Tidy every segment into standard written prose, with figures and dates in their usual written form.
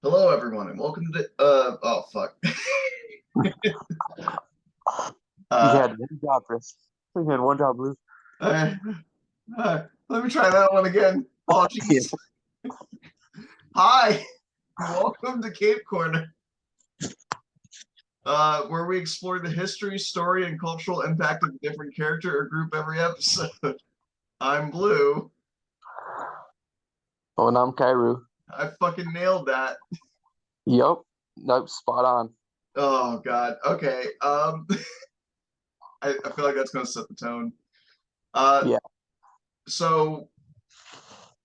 Hello, everyone, and welcome to oh fuck. You uh, had one job, Chris. You had one job, Blue. uh, Let me try that one again. Oh, Yeah. jeez. Hi, welcome to Cape Corner, where we explore the history, story, and cultural impact of a different character or group every episode. I'm Blue. Oh, and I'm Kairu. I fucking nailed that. Yup. Nope, spot on. Oh God. Okay. I feel like that's gonna set the tone. Uh, Yeah. so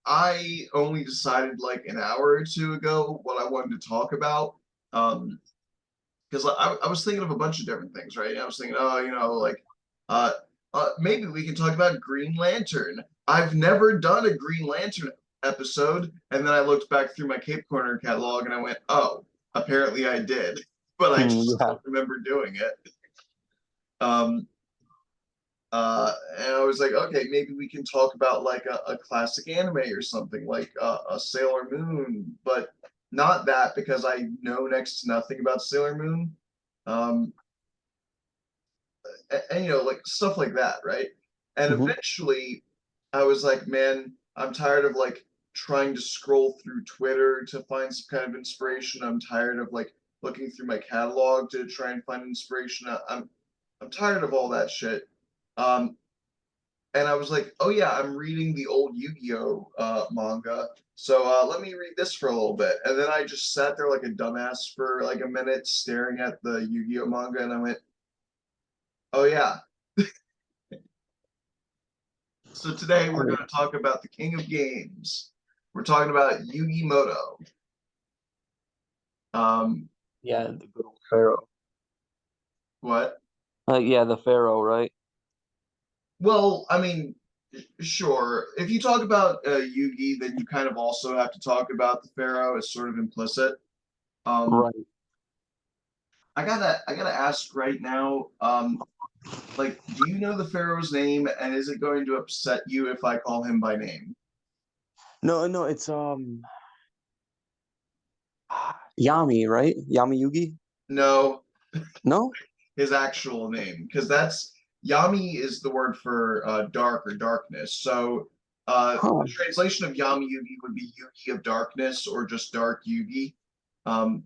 I only decided like an hour or two ago what I wanted to talk about. Because I was thinking of a bunch of different things, right? I was thinking, oh, uh, maybe we can talk about Green Lantern. I've never done a Green Lantern episode, and then I looked back through my Cape Corner catalog and I went, oh, apparently I did, but I just Yeah. don't remember doing it. Um, and I was like, okay, maybe we can talk about like a classic anime or something like a Sailor Moon, but not that because I know next to nothing about Sailor Moon. Um, and like stuff like that, right? And hmm eventually I was like, man, I'm tired of like trying to scroll through Twitter to find some kind of inspiration. I'm tired of like looking through my catalog to try and find inspiration. I'm tired of all that shit. Um, and I was like, oh yeah, I'm reading the old Yu-Gi-Oh manga. So let me read this for a little bit. And then I just sat there like a dumbass for like a minute staring at the Yu-Gi-Oh manga and I went, oh yeah. So today we're going to talk about the king of games. We're talking about Yugi Muto. Um, Yeah, the good old Pharaoh. what? Yeah, the Pharaoh, right? Well, I mean, sure. If you talk about Yugi, then you kind of also have to talk about the Pharaoh as sort of implicit. Um, Right. I gotta ask right now. Like, do you know the Pharaoh's name, and is it going to upset you if I call him by name? No, no, it's Yami, right? Yami Yugi? No, No? his actual name, because that's Yami is the word for dark or darkness. So Huh. the translation of Yami Yugi would be Yugi of Darkness or just Dark Yugi. Um,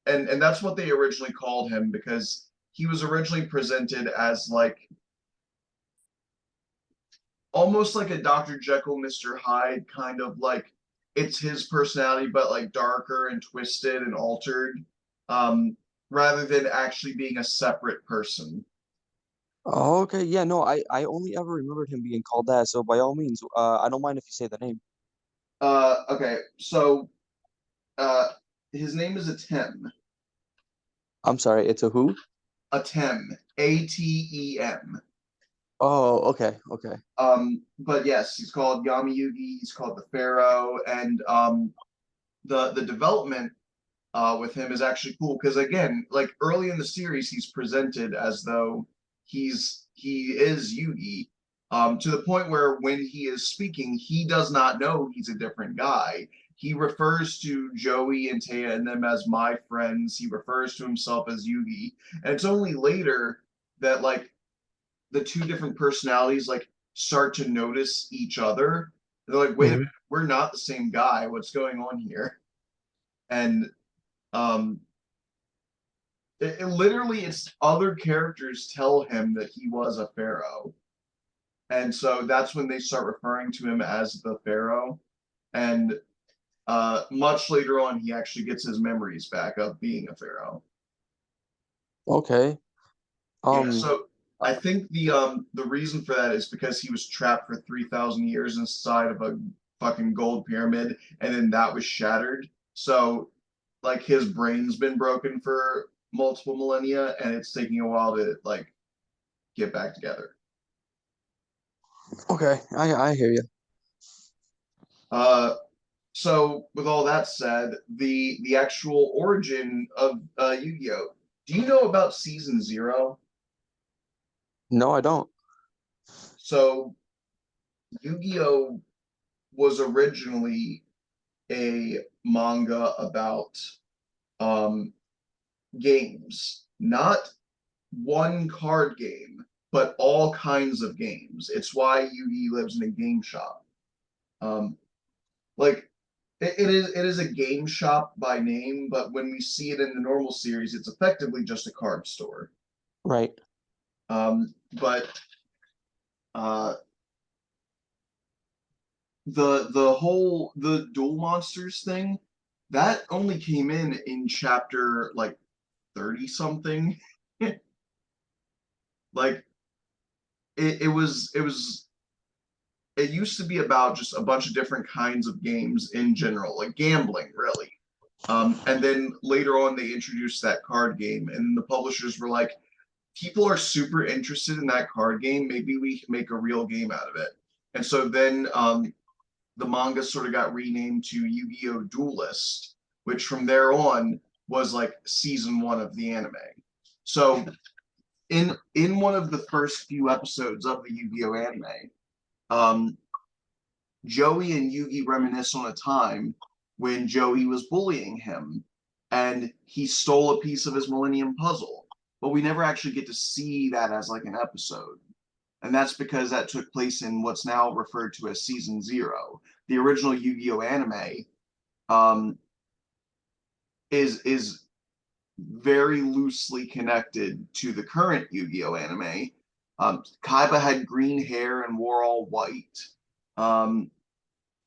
and that's what they originally called him because he was originally presented as like almost like a Dr. Jekyll, Mr. Hyde kind of like it's his personality, but like darker and twisted and altered, um, rather than actually being a separate person. Oh, okay. Yeah, no, I only ever remembered him being called that. So by all means, I don't mind if you say the name. Okay, so uh, his name is Atem. I'm sorry, it's a who? Atem. Atem. Oh, okay, okay. But yes, he's called Yami Yugi. He's called the Pharaoh, and the development with him is actually cool because again, like early in the series, he's presented as though he is Yugi, to the point where when he is speaking, he does not know he's a different guy. He refers to Joey and Taya and them as my friends. He refers to himself as Yugi, and it's only later that like the two different personalities like start to notice each other. They're like, wait a minute, hmm we're not the same guy. What's going on here? And um, it literally it's other characters tell him that he was a pharaoh, and so that's when they start referring to him as the pharaoh. And much later on, he actually gets his memories back of being a pharaoh. Okay. Yeah, Um, so I think the reason for that is because he was trapped for 3,000 years inside of a fucking gold pyramid, and then that was shattered. So like his brain's been broken for multiple millennia, and it's taking a while to like get back together. okay, I hear you. Uh, so with all that said, the actual origin of Yu-Gi-Oh. Do you know about Season Zero? No, I don't. So Yu-Gi-Oh was originally a manga about um games, not one card game, but all kinds of games. It's why Yugi lives in a game shop. Um, like it is a game shop by name, but when we see it in the normal series, it's effectively just a card store. Right. But uh, the duel monsters thing that only came in chapter like 30 something. Like it used to be about just a bunch of different kinds of games in general, like gambling, really. And then later on, they introduced that card game, and the publishers were like, people are super interested in that card game. Maybe we can make a real game out of it. And so then the manga sort of got renamed to Yu-Gi-Oh! Duelist, which from there on was like season one of the anime. So in one of the first few episodes of the Yu-Gi-Oh! Anime, um, Joey and Yugi reminisce on a time when Joey was bullying him and he stole a piece of his Millennium Puzzle. But we never actually get to see that as like an episode. And that's because that took place in what's now referred to as season zero. The original Yu-Gi-Oh! Anime um, is very loosely connected to the current Yu-Gi-Oh! Anime. Kaiba had green hair and wore all white. Um,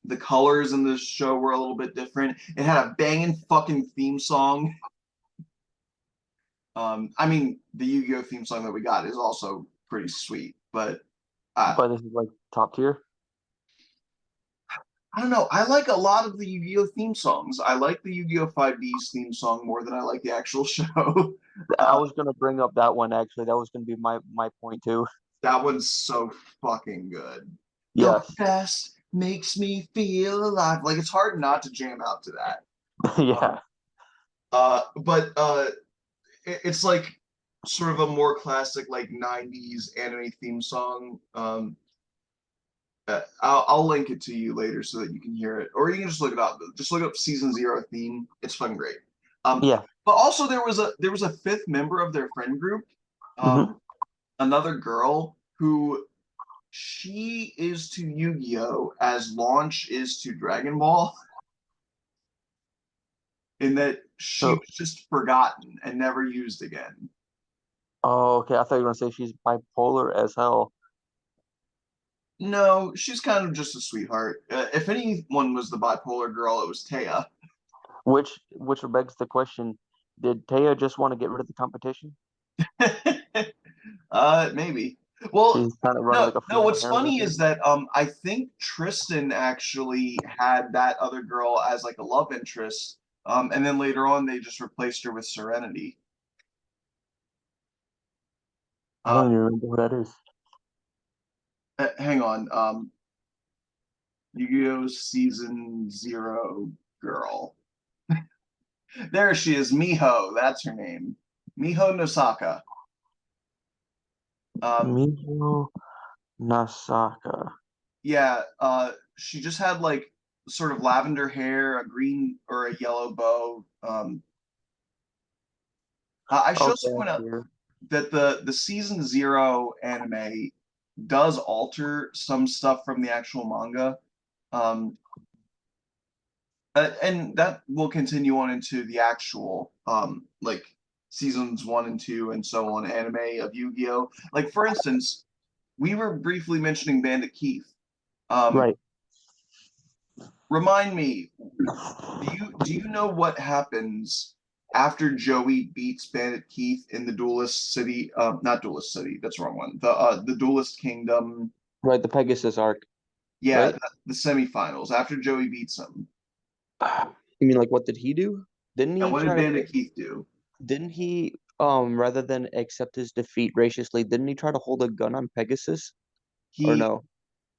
the colors in this show were a little bit different. It had a banging fucking theme song. I mean, the Yu-Gi-Oh theme song that we got is also pretty sweet, but But this is like top tier. I don't know. I like a lot of the Yu-Gi-Oh theme songs. I like the Yu-Gi-Oh 5D's theme song more than I like the actual show. I Uh, was gonna bring up that one actually. That was gonna be my point too. that one's so fucking good. Your Yes. best makes me feel alive. Like it's hard not to jam out to that. Um, Yeah. but it's like sort of a more classic like 90s anime theme song. I'll link it to you later so that you can hear it, or you can just look it up. Just look up season zero theme. It's fucking great. Um, Yeah. but also there was a fifth member of their friend group, Hmm. another girl who she is to Yu-Gi-Oh as Launch is to Dragon Ball, in that she So, was just forgotten and never used again. oh, okay. I thought you were gonna say she's bipolar as hell. No, she's kind of just a sweetheart. If anyone was the bipolar girl, it was Taya. Which begs the question: did Taya just want to get rid of the competition? Maybe. Well, She's kind of running no, like a no. female What's harem right funny there. is that I think Tristan actually had that other girl as like a love interest, and then later on they just replaced her with Serenity. I Uh, don't even remember who that is. hang on. Yu-Gi-Oh! Season Zero girl. There she is, Miho. That's her name, Miho Nosaka. Um, Miho Nasaka. yeah. She just had like sort of lavender hair, a green or a yellow bow. I should Okay, also I point out see her. that the season zero anime does alter some stuff from the actual manga, um, and that will continue on into the actual like seasons one and two and so on anime of Yu-Gi-Oh. Like for instance, we were briefly mentioning Bandit Keith. Um, Right. remind me, do you know what happens after Joey beats Bandit Keith in the Duelist City? Not Duelist City. That's the wrong one. The Duelist Kingdom. Right, the Pegasus arc, Yeah, right? the semifinals after Joey beats him. You mean like what did he do? Didn't And he what did try to Bandit Keith do? didn't he rather than accept his defeat graciously, didn't he try to hold a gun on Pegasus? Or He no?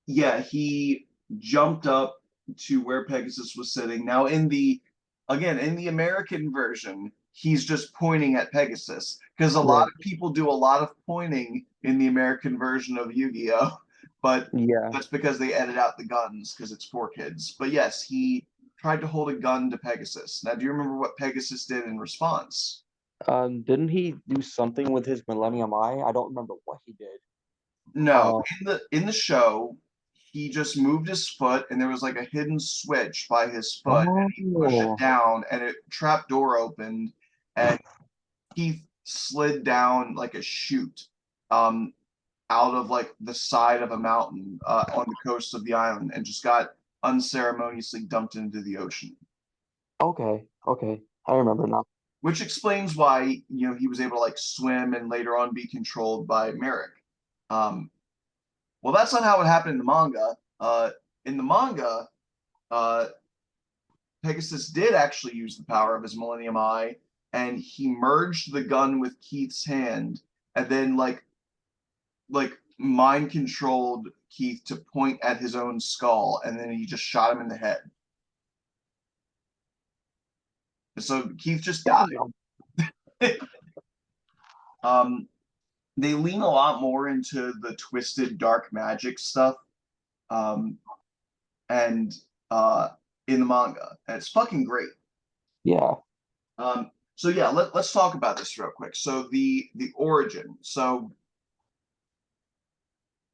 Yeah, he jumped up to where Pegasus was sitting. Now in the American version, he's just pointing at Pegasus because a lot Right. of people do a lot of pointing in the American version of Yu-Gi-Oh, but Yeah. that's because they edit out the guns because it's for kids. But yes, he tried to hold a gun to Pegasus. Now, do you remember what Pegasus did in response? Didn't he do something with his Millennium Eye? I don't remember what he did. No, Uh, in the show, he just moved his foot, and there was like a hidden switch by his foot, and he pushed it oh, down, and a trap door opened, and he slid down like a chute, um, out of like the side of a mountain on the coast of the island, and just got unceremoniously dumped into the ocean. okay, okay. I remember now. Which explains why he was able to like swim and later on be controlled by Merrick. Um, well, that's not how it happened in the manga. In the manga, uh, Pegasus did actually use the power of his Millennium Eye, and he merged the gun with Keith's hand, and then like mind controlled Keith to point at his own skull, and then he just shot him in the head. So Keith just died. Damn. um, they lean a lot more into the twisted dark magic stuff, um, and in the manga, and it's fucking great. Yeah. So yeah, let's talk about this real quick. So the origin. So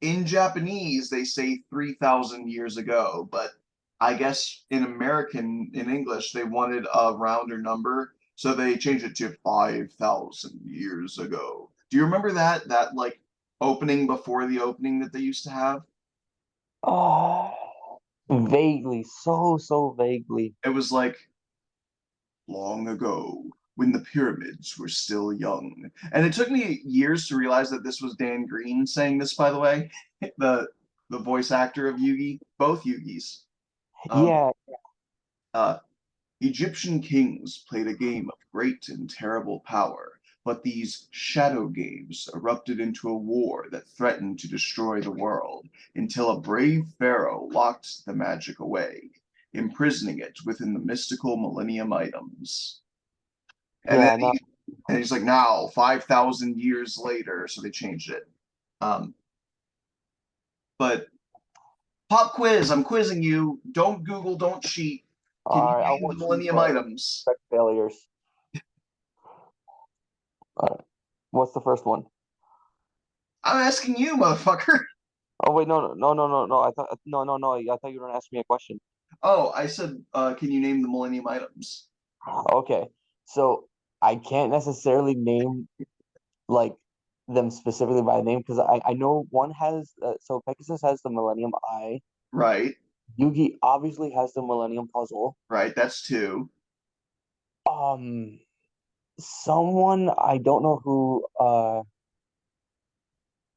in Japanese, they say 3,000 years ago, but I guess in English, they wanted a rounder number, so they changed it to 5,000 years ago. Do you remember that like opening before the opening that they used to have? Oh, vaguely, so vaguely. It was like long ago when the pyramids were still young. And it took me years to realize that this was Dan Green saying this, by the way, the the voice actor of Yugi, both Yugis. Um, Yeah, uh, Egyptian kings played a game of great and terrible power, but these shadow games erupted into a war that threatened to destroy the world until a brave pharaoh locked the magic away, imprisoning it within the mystical millennium items. And then yeah, no. he's like, now 5,000 years later, so they changed it. Um, but pop quiz, I'm quizzing you. Don't Google, don't cheat. Can you All right, I name the want you millennium to items? expect failures. All right. What's the first one? I'm asking you, motherfucker. Oh wait, no. I thought no. I thought you were gonna ask me a question. Oh, I said, can you name the millennium items? Okay, so I can't necessarily name like them specifically by name because I know one has so Pegasus has the Millennium Eye. Right, Yugi obviously has the Millennium Puzzle. right. That's two. Um, someone I don't know who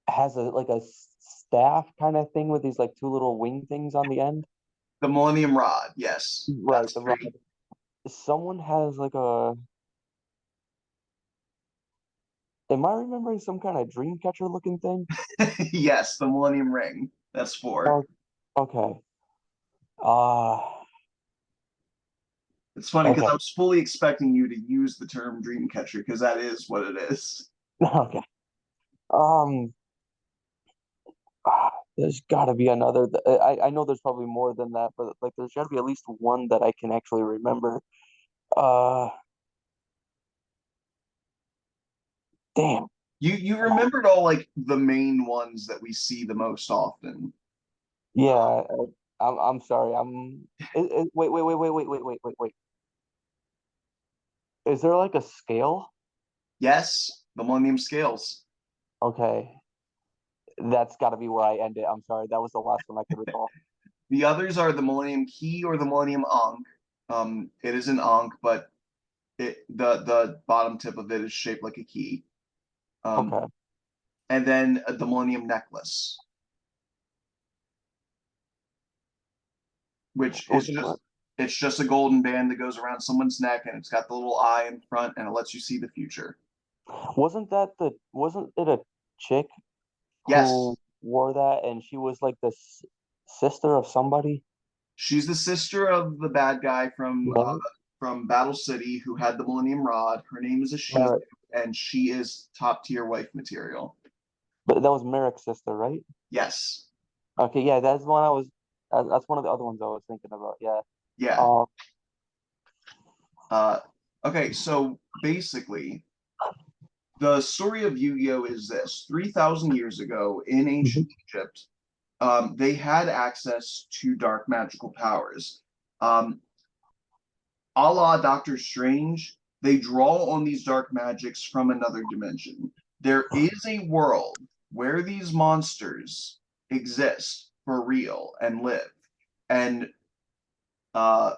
has a like a staff kind of thing with these like two little wing things on the end. The millennium rod. Yes, Right, that's the rod. three. Someone has like a. Am I remembering some kind of dream catcher looking thing? Yes, the millennium ring. That's four. Oh, okay. Uh, It's funny because okay. I was fully expecting you to use the term dream catcher because that is what it is. Okay. Um, there's got to be another. I know there's probably more than that, but like there's got to be at least one that I can actually remember. Uh, damn. You remembered all like the main ones that we see the most often. Yeah, I'm sorry. Wait. Is there like a scale? Yes, the millennium scales. Okay, that's got to be where I end it. I'm sorry. That was the last one I could recall. The others are the millennium key or the millennium ankh. It is an ankh, but the bottom tip of it is shaped like a key. Um, Okay. and then the millennium necklace, which Was is it just it's just a golden band that goes around someone's neck, and it's got the little eye in front, and it lets you see the future. wasn't it a chick who Yes, wore that and she was like the sister of somebody? she's the sister of the bad guy Merrick? from Battle City who had the Millennium Rod. Her name is Ashika, Merrick. and she is top tier wife material. But that was Merrick's sister, right? Yes. Okay, yeah, that's one I was. That's one of the other ones I was thinking about. Yeah. Yeah. Um, Okay, so basically, the story of Yu-Gi-Oh is this: 3,000 years ago in Mhm. ancient Egypt, they had access to dark magical powers. Um, a la Doctor Strange, they draw on these dark magics from another dimension. There is a world where these monsters exist for real and live. And uh,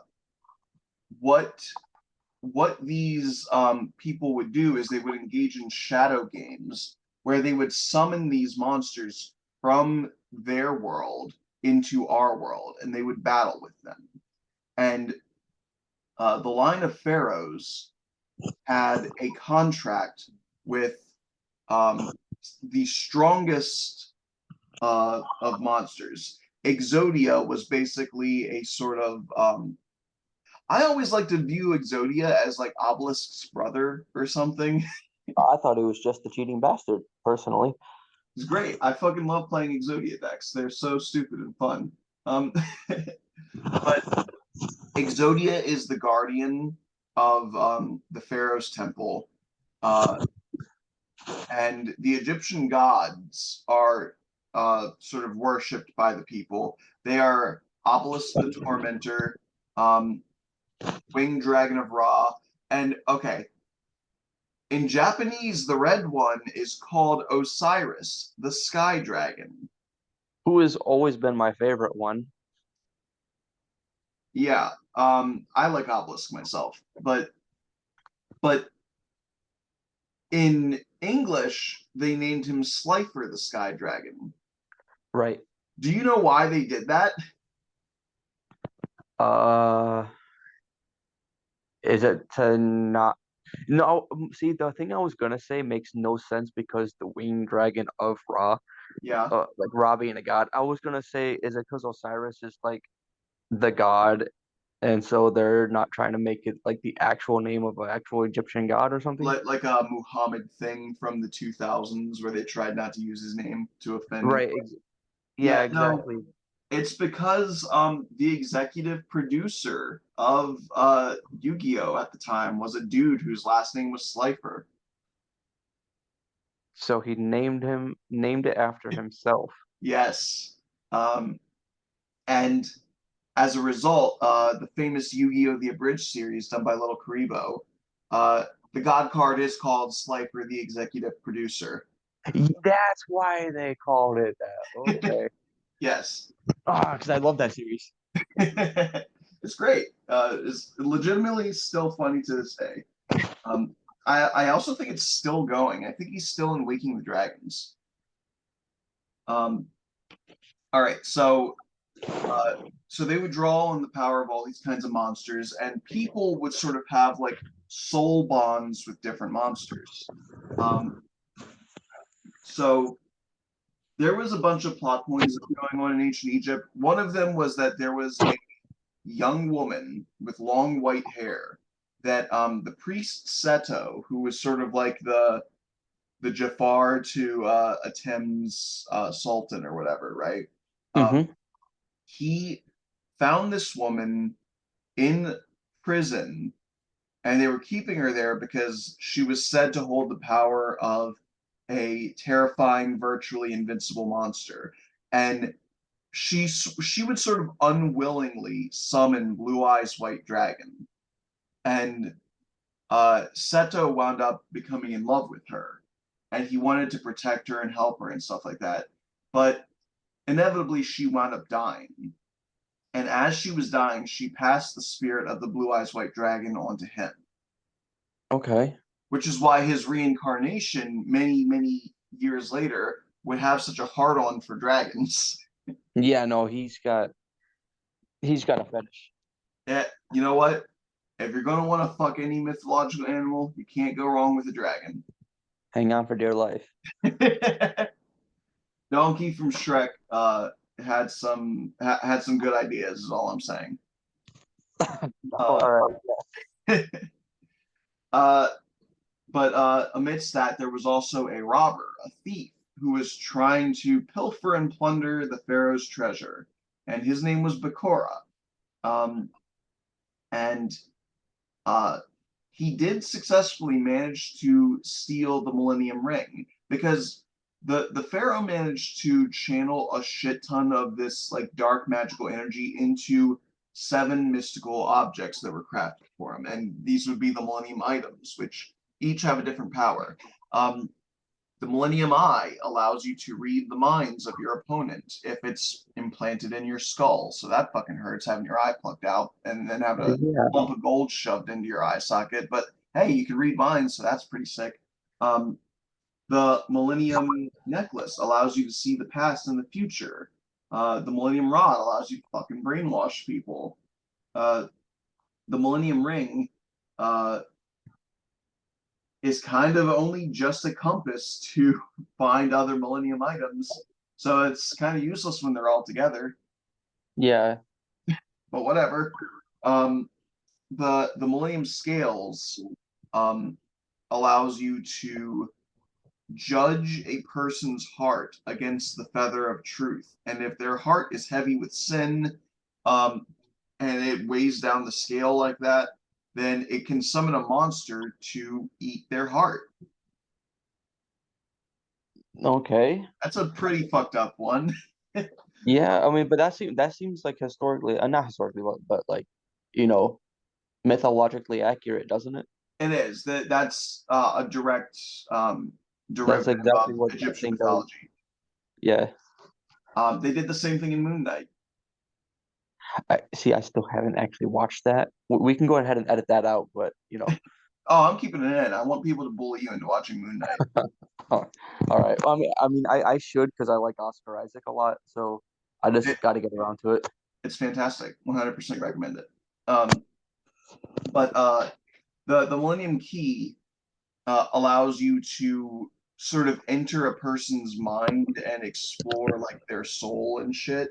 what these people would do is they would engage in shadow games where they would summon these monsters from their world into our world, and they would battle with them. And the line of pharaohs had a contract with um, the strongest of monsters. Exodia was basically a sort of I always like to view Exodia as like Obelisk's brother or something. I thought he was just the cheating bastard, personally. It's great. I fucking love playing Exodia decks. They're so stupid and fun. Um, but Exodia is the guardian of the Pharaoh's temple, uh, and the Egyptian gods are sort of worshipped by the people. They are Obelisk the Tormentor, um, Winged Dragon of Ra, and okay, in Japanese, the red one is called Osiris, the Sky Dragon. Who has always been my favorite one. Yeah, I like Obelisk myself, but in English, they named him Slifer, the Sky Dragon. Right. Do you know why they did that? Uh, is it to not? No, see, the thing I was gonna say makes no sense because the winged dragon of Ra, Yeah, like Ra being a god. I was gonna say, is it because Osiris is like the god, and so they're not trying to make it like the actual name of an actual Egyptian god or something? like a Muhammad thing from the 2000s where they tried not to use his name to offend Right. anyone. Yeah, Yeah, no, exactly. it's because the executive producer of Yu-Gi-Oh at the time was a dude whose last name was Slifer. So he named it after himself. Yes. Um, and as a result, the famous Yu-Gi-Oh! The Abridged series done by Little Karibo, uh, the God card is called Slifer, the executive producer. That's why they called it that. Okay. Yes. Ah, because I love that series. It's great. It's legitimately still funny to this day. Um, I also think it's still going. I think he's still in Waking the Dragons. Um, all right, uh, so they would draw on the power of all these kinds of monsters, and people would sort of have like soul bonds with different monsters. Um, so there was a bunch of plot points going on in ancient Egypt. One of them was that there was a young woman with long white hair that the priest Seto, who was sort of like the Jafar to Atem's Sultan or whatever, right? Mm-hmm. He found this woman in prison, and they were keeping her there because she was said to hold the power of a terrifying, virtually invincible monster. And she would sort of unwillingly summon Blue Eyes White Dragon, and Seto wound up becoming in love with her, and he wanted to protect her and help her and stuff like that. But inevitably, she wound up dying. And as she was dying, she passed the spirit of the Blue Eyes White Dragon onto him, Okay. which is why his reincarnation, many, many years later, would have such a hard on for dragons. Yeah, no, he's got a fetish. Yeah, you know what? If you're going to want to fuck any mythological animal, you can't go wrong with a dragon. Hang on for dear life. Donkey from Shrek had some good ideas. Is all I'm saying. All Uh, right. uh, but amidst that, there was also a robber, a thief, who was trying to pilfer and plunder the pharaoh's treasure, and his name was Bakura. Um, and uh, he did successfully manage to steal the Millennium Ring because the Pharaoh managed to channel a shit ton of this like dark magical energy into 7 mystical objects that were crafted for him, and these would be the Millennium items, which each have a different power. The Millennium Eye allows you to read the minds of your opponent if it's implanted in your skull. So that fucking hurts having your eye plucked out and then having a Yeah. lump of gold shoved into your eye socket. But hey, you can read minds, so that's pretty sick. The Millennium Necklace allows you to see the past and the future. The Millennium Rod allows you to fucking brainwash people. The Millennium Ring is kind of only just a compass to find other Millennium items. So it's kind of useless when they're all together, Yeah. but whatever. Um, the Millennium Scales um, allows you to judge a person's heart against the feather of truth. And if their heart is heavy with sin, um, and it weighs down the scale like that, then it can summon a monster to eat their heart. Okay. That's a pretty fucked up one. Yeah, I mean, but that seems like historically, not historically, but like, you know, mythologically accurate, doesn't it? It is that's a direct That's derivative exactly of what that Egyptian thing does. mythology. Yeah. They did the same thing in Moon Knight. I see. I still haven't actually watched that. We can go ahead and edit that out, but Oh, I'm keeping it in. I want people to bully you into watching Moon Knight. all right. Well, I should because I like Oscar Isaac a lot, so I It, just got to get around to it. it's fantastic. 100% recommend it. But the Millennium Key allows you to sort of enter a person's mind and explore like their soul and shit.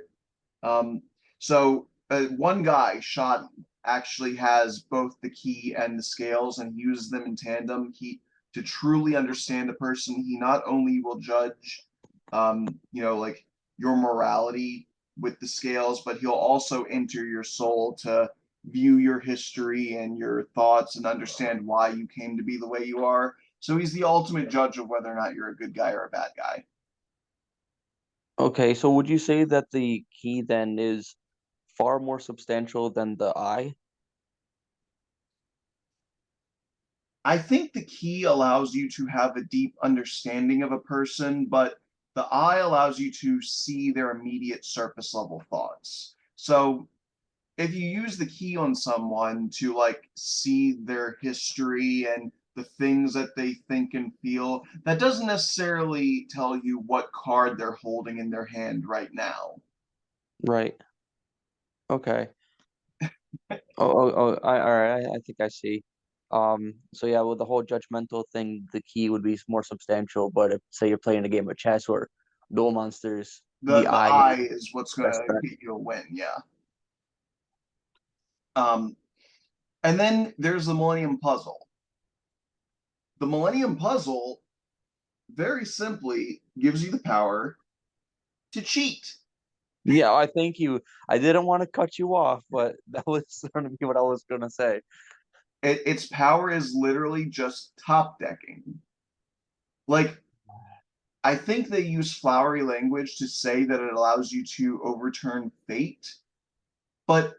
Um, so one guy, Shoddy, actually has both the key and the scales and uses them in tandem. He to truly understand a person, he not only will judge, like your morality with the scales, but he'll also enter your soul to view your history and your thoughts and understand why you came to be the way you are. So he's the ultimate judge of whether or not you're a good guy or a bad guy. Okay, so would you say that the key then is far more substantial than the eye? I think the key allows you to have a deep understanding of a person, but the eye allows you to see their immediate surface level thoughts. So if you use the key on someone to like see their history and the things that they think and feel, that doesn't necessarily tell you what card they're holding in their hand right now. Right. Okay. All right. I think I see. So yeah, with the whole judgmental thing, the key would be more substantial. But if, say, you're playing a game of chess or Duel Monsters, the The eye is eye is what's the best gonna bet. get you a win, yeah. Um, and then there's the Millennium Puzzle. The Millennium Puzzle very simply gives you the power to cheat. Yeah, I thank you. I didn't want to cut you off, but that was going to be what I was going to say. Its power is literally just top decking. Like, I think they use flowery language to say that it allows you to overturn fate, but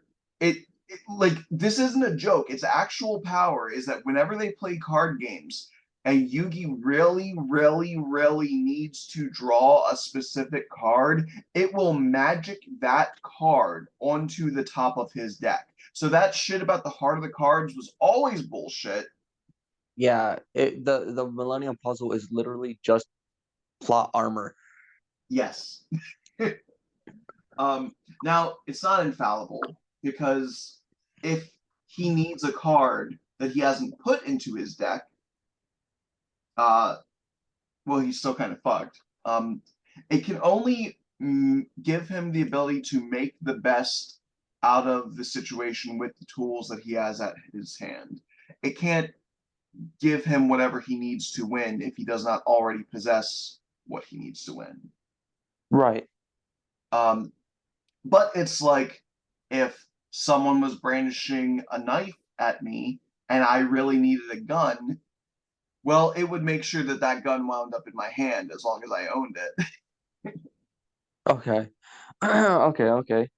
like this isn't a joke. Its actual power is that whenever they play card games and Yugi really, really, really needs to draw a specific card, it will magic that card onto the top of his deck. So that shit about the heart of the cards was always bullshit. Yeah, the Millennium Puzzle is literally just plot armor. Yes. Now it's not infallible because if he needs a card that he hasn't put into his deck, uh, well, he's still kind of fucked. It can only give him the ability to make the best out of the situation with the tools that he has at his hand. It can't give him whatever he needs to win if he does not already possess what he needs to win. Right. Um, but it's like if someone was brandishing a knife at me and I really needed a gun, well, it would make sure that that gun wound up in my hand as long as I owned it. Okay. Okay.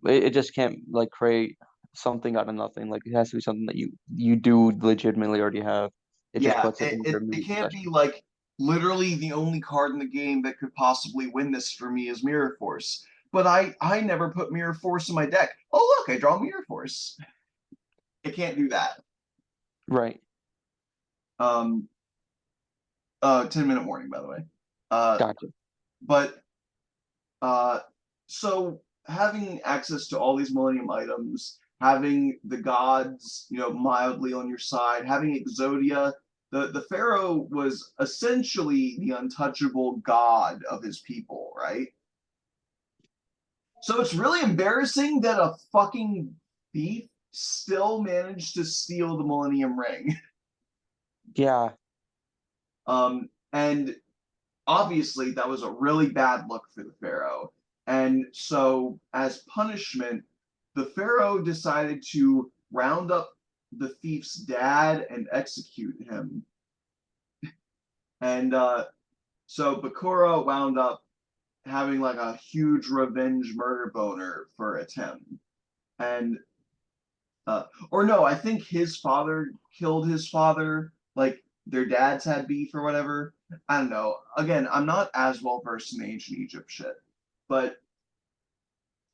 It just can't like create something out of nothing. Like it has to be something that you do legitimately already have. It just Yeah, puts it in your it immediate can't be possession. like literally the only card in the game that could possibly win this for me is Mirror Force. But I never put Mirror Force in my deck. Oh look, I draw Mirror Force. It can't do that. Right. Um 10-minute warning by the way. Uh Gotcha. but uh so having access to all these Millennium items, having the gods, mildly on your side, having Exodia, the Pharaoh was essentially the untouchable god of his people, right? So it's really embarrassing that a fucking thief still managed to steal the Millennium Ring. Yeah. And obviously that was a really bad look for the Pharaoh. And so, as punishment, the Pharaoh decided to round up the thief's dad and execute him. And so Bakura wound up having like a huge revenge murder boner for Atem. And or no, I think his father killed his father. Like their dads had beef or whatever. I don't know. Again, I'm not as well versed in ancient Egypt shit, but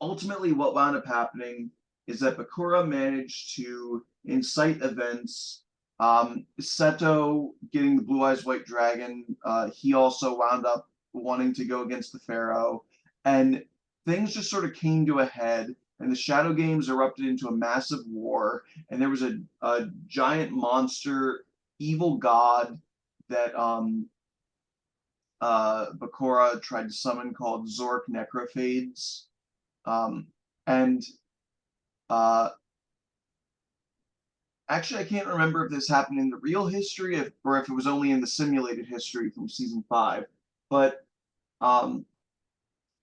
ultimately, what wound up happening is that Bakura managed to incite events. Seto getting the Blue Eyes White Dragon, he also wound up wanting to go against the Pharaoh, and things just sort of came to a head. And the Shadow Games erupted into a massive war, and there was a giant monster, evil god that Bakura tried to summon called Zork Necrophades. Um, and uh, actually, I can't remember if this happened in the real history or if it was only in the simulated history from season 5. But um,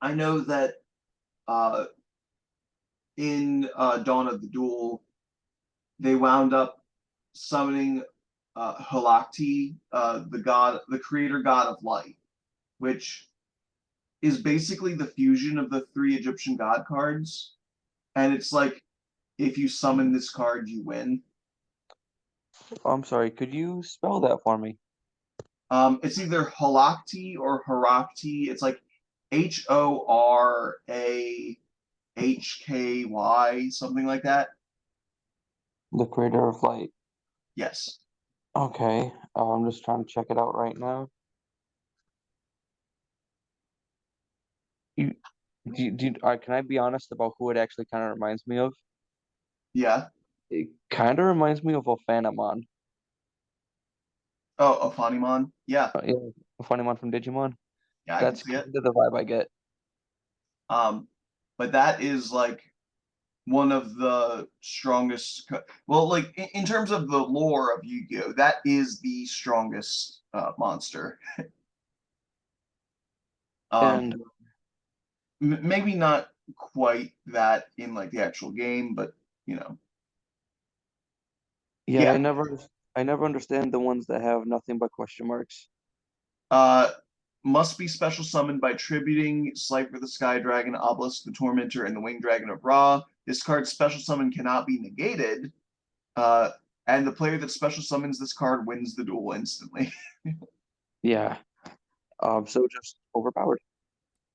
I know that uh, in Dawn of the Duel, they wound up summoning Halakti, the creator god of light, which is basically the fusion of the 3 Egyptian god cards. And it's like, if you summon this card, you win. Oh, I'm sorry. Could you spell that for me? It's either Halakti or Harakti. It's like Horahky, something like that. The creator of light. Yes. Okay. I'm just trying to check it out right now. You, can I be honest about who it actually kind of reminds me of? Yeah. It kind of reminds me of a Phantomon. Oh, Ophanimon. Yeah. Yeah, a Phantomon from Digimon. Yeah, I can That's see it. kind of the vibe I get. Um, but that is like one of the strongest. Well, like in terms of the lore of Yu-Gi-Oh, that is the strongest monster. And Um, maybe not quite that in like the actual game, but you know, yeah, yeah. I never understand the ones that have nothing but question marks. Uh, must be special summoned by tributing Slifer the Sky Dragon, Obelisk the Tormentor, and the Winged Dragon of Ra. This card's special summon cannot be negated, uh, and the player that special summons this card wins the duel instantly. Yeah. So just overpowered.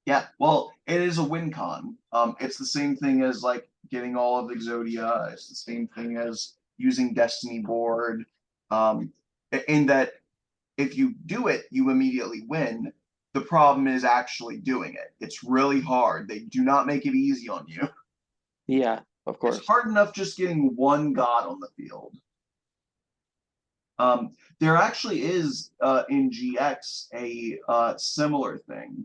Yeah, well, it is a win con. It's the same thing as like getting all of Exodia. It's the same thing as using Destiny Board. Um, in that if you do it, you immediately win. The problem is actually doing it. It's really hard. They do not make it easy on you. Yeah, of It's course. hard enough just getting one god on the field. There actually is in GX a similar thing.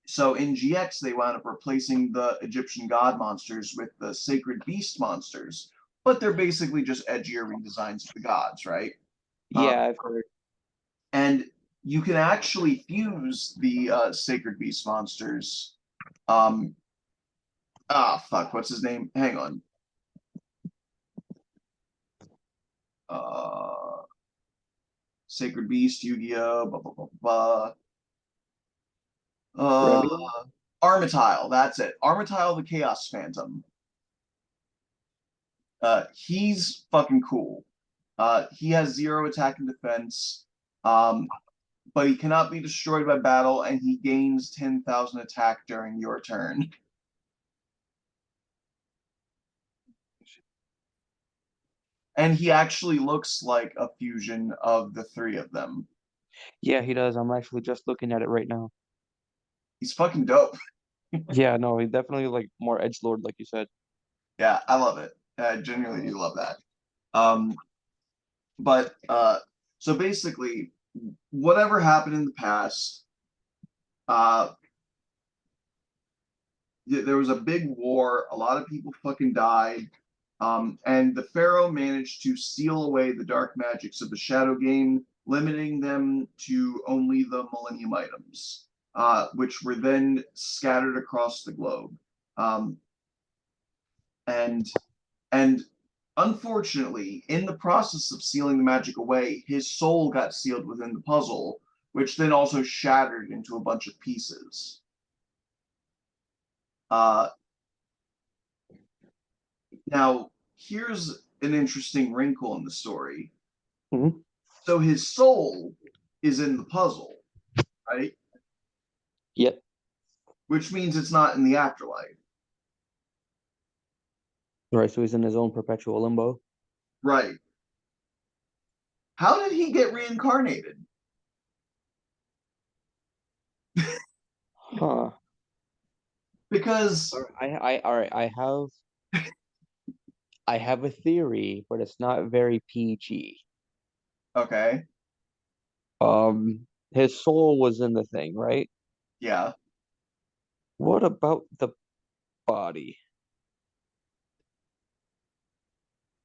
So in GX, they wound up replacing the Egyptian god monsters with the sacred beast monsters, but they're basically just edgier redesigns of the gods, right? Um, Yeah, I've heard. and you can actually fuse the sacred beast monsters. Um, Ah, fuck, what's his name? Hang on. Sacred Beast, Yu-Gi-Oh, blah blah blah blah. Remy? Armityle, that's it. Armityle the Chaos Phantom. He's fucking cool. He has 0 attack and defense, but he cannot be destroyed by battle, and he gains 10,000 attack during your turn. And he actually looks like a fusion of the 3 of them. Yeah, he does. I'm actually just looking at it right now. He's fucking dope. Yeah, no, he definitely like more edgelord, like you said. Yeah, I love it. I genuinely do love that. Um, but so basically, whatever happened in the past, uh, there was a big war. A lot of people fucking died. And the Pharaoh managed to steal away the dark magics of the Shadow Game, limiting them to only the Millennium items, which were then scattered across the globe. Um, and and unfortunately, in the process of sealing the magic away, his soul got sealed within the puzzle, which then also shattered into a bunch of pieces. Uh, Now, here's an interesting wrinkle in the story. Hmm. So his soul is in the puzzle, right? Yep. Which means it's not in the afterlife. Right, so he's in his own perpetual limbo. Right. How did he get reincarnated? Huh. Because, All right, I have a theory, but it's not very PG. okay, His soul was in the thing, right? yeah. What about the body?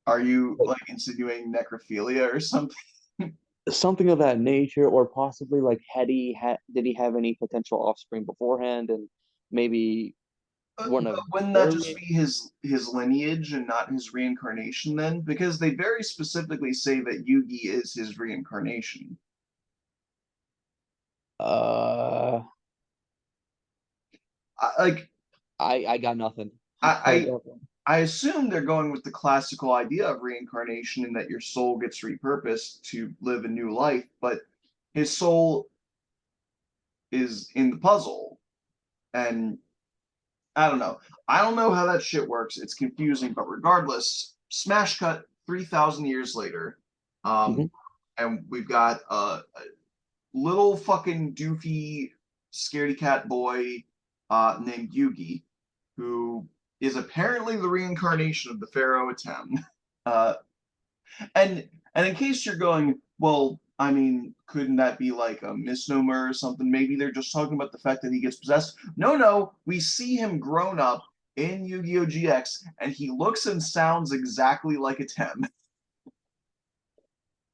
Are you Like like insinuating necrophilia or something? something of that nature, or possibly like did he have any potential offspring beforehand, and maybe one But of wouldn't that their just be his lineage and not his reincarnation then? Because they very specifically say that Yugi is his reincarnation. uh Like I got nothing. I I got I assume they're going with the classical idea of reincarnation and that your soul gets repurposed to live a new life, but his soul is in the puzzle. And I don't know. I don't know how that shit works. It's confusing, but regardless, smash cut 3,000 years later. Um, Mhm. and we've got a little fucking doofy scaredy cat boy named Yugi, who is apparently the reincarnation of the Pharaoh Atem. Uh, and in case you're going, well, I mean, couldn't that be like a misnomer or something? Maybe they're just talking about the fact that he gets possessed. No, no, we see him grown up in Yu-Gi-Oh! GX, and he looks and sounds exactly like a Tem.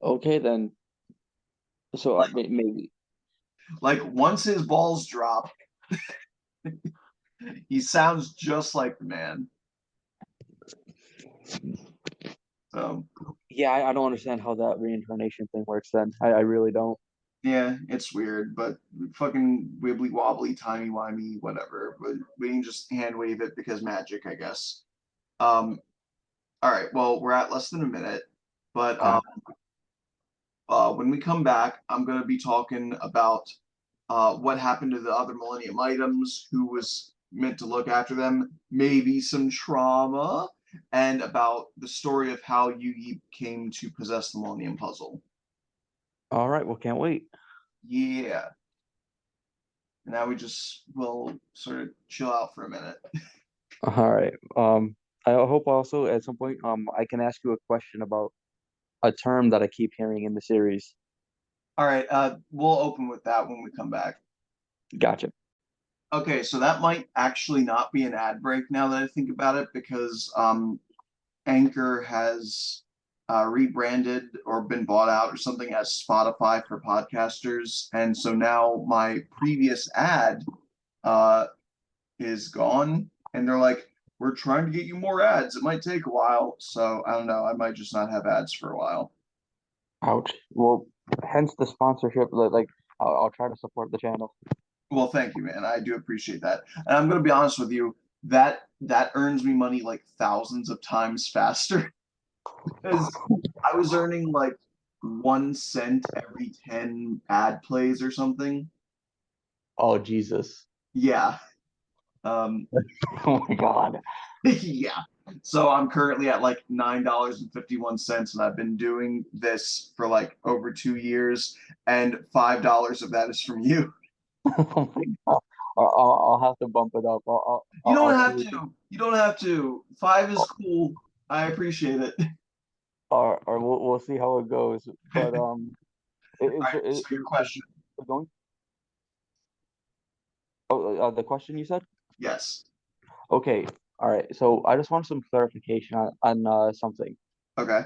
Okay, then. So maybe. Like once his balls drop, he sounds just like the man. So Yeah, I don't understand how that reincarnation thing works then. I really don't. yeah, it's weird, but fucking wibbly wobbly, timey wimey, whatever. But we can just hand wave it because magic, I guess. Um, all right, well, we're at less than a minute, but Okay. when we come back, I'm going to be talking about what happened to the other Millennium items, who was meant to look after them, maybe some trauma, and about the story of how Yugi came to possess the Millennium Puzzle. All right, well, can't wait. Yeah. And now we just will sort of chill out for a minute. All right. I hope also at some point I can ask you a question about a term that I keep hearing in the series. All right, we'll open with that when we come back. Gotcha. Okay, so that might actually not be an ad break now that I think about it, because Anchor has rebranded or been bought out or something as Spotify for podcasters, and so now my previous ad uh, is gone, and they're like, we're trying to get you more ads. It might take a while, so I don't know. I might just not have ads for a while. Ouch. Well, hence the sponsorship. Like, I'll try to support the channel. Well, thank you, man. I do appreciate that. And I'm gonna be honest with you, that earns me money like thousands of times faster because I was earning like 1 cent every 10 ad plays or something. Oh, Jesus. Yeah. Um, Oh my God. yeah. So I'm currently at like $9.51, and I've been doing this for like over 2 years, and $5 of that is from you. Oh my God. I'll have to bump it up. You don't I'll have see. to. You don't have to. Five is cool. I appreciate it. Or we'll see how it goes. But All right. So your is question. it going? Oh, the question you said? Yes. Okay. All right. So I just want some clarification on something. Okay.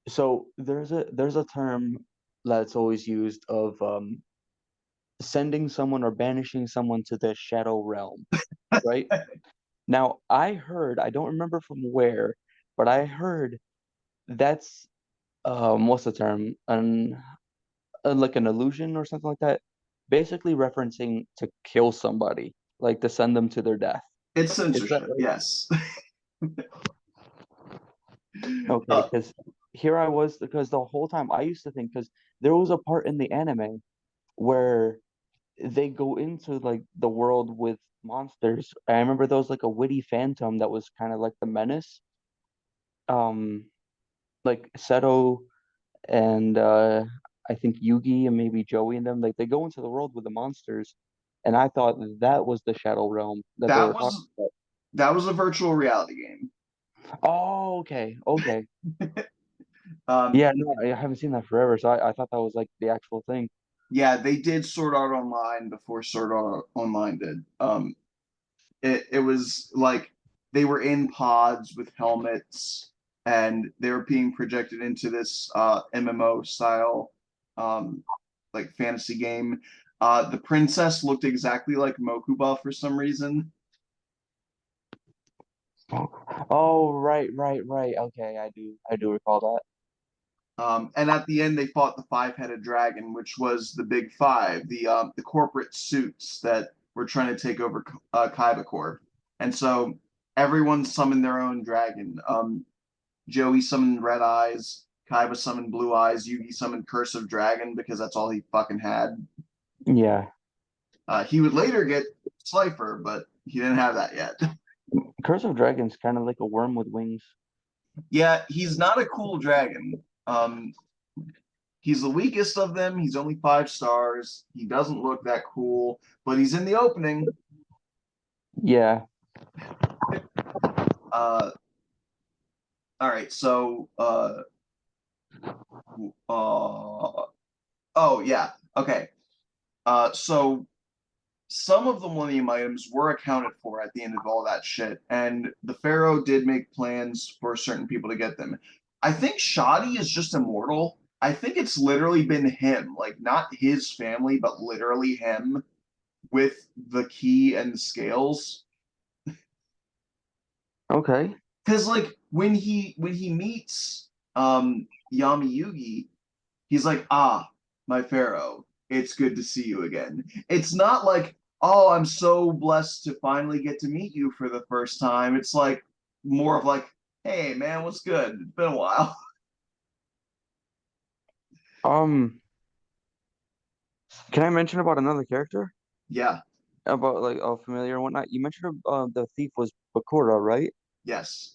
So there's a term that's always used of sending someone or banishing someone to the shadow realm, right? Now, I heard, I don't remember from where, but I heard that's what's the term? Like an illusion or something like that. Basically referencing to kill somebody, like to send them to their death. It's Is that censorship. right? Yes. Okay, Uh, because here I was, because the whole time I used to think, because there was a part in the anime where they go into like the world with monsters. I remember there was like a witty phantom that was kind of like the menace. Like Seto and I think Yugi and maybe Joey and them, like they go into the world with the monsters, and I thought that was the Shadow Realm that they that were talking was about. that was a virtual reality game. Oh, okay, okay. Um, Yeah, no, I haven't seen that forever, so I thought that was like the actual thing. yeah, they did Sword Art Online before Sword Art Online did. It was like they were in pods with helmets, and they were being projected into this MMO style um, like fantasy game. The princess looked exactly like Mokuba for some reason. Oh, right. Okay, I do recall that. And at the end, they fought the five-headed dragon, which was the Big Five, the corporate suits that were trying to take over Kaiba Corp. And so everyone summoned their own dragon. Joey summoned Red Eyes, Kaiba summoned Blue Eyes, Yugi summoned Curse of Dragon because that's all he fucking had. Yeah, He would later get Slifer, but he didn't have that yet. Curse of Dragons kind of like a worm with wings. Yeah, he's not a cool dragon. Um, he's the weakest of them. He's only 5 stars. He doesn't look that cool, but he's in the opening. Yeah. Uh, all right, so oh yeah, okay. So some of the Millennium items were accounted for at the end of all that shit, and the Pharaoh did make plans for certain people to get them. I think Shoddy is just immortal. I think it's literally been him, like not his family, but literally him with the key and the scales. Okay. Because like when he meets Yami Yugi, he's like, ah, my Pharaoh, it's good to see you again. It's not like, oh, I'm so blessed to finally get to meet you for the first time. It's like more of like, hey man, what's good? It's been a while. Um, can I mention about another character? Yeah, About like a familiar and whatnot. You mentioned the thief was Bakura, right? yes.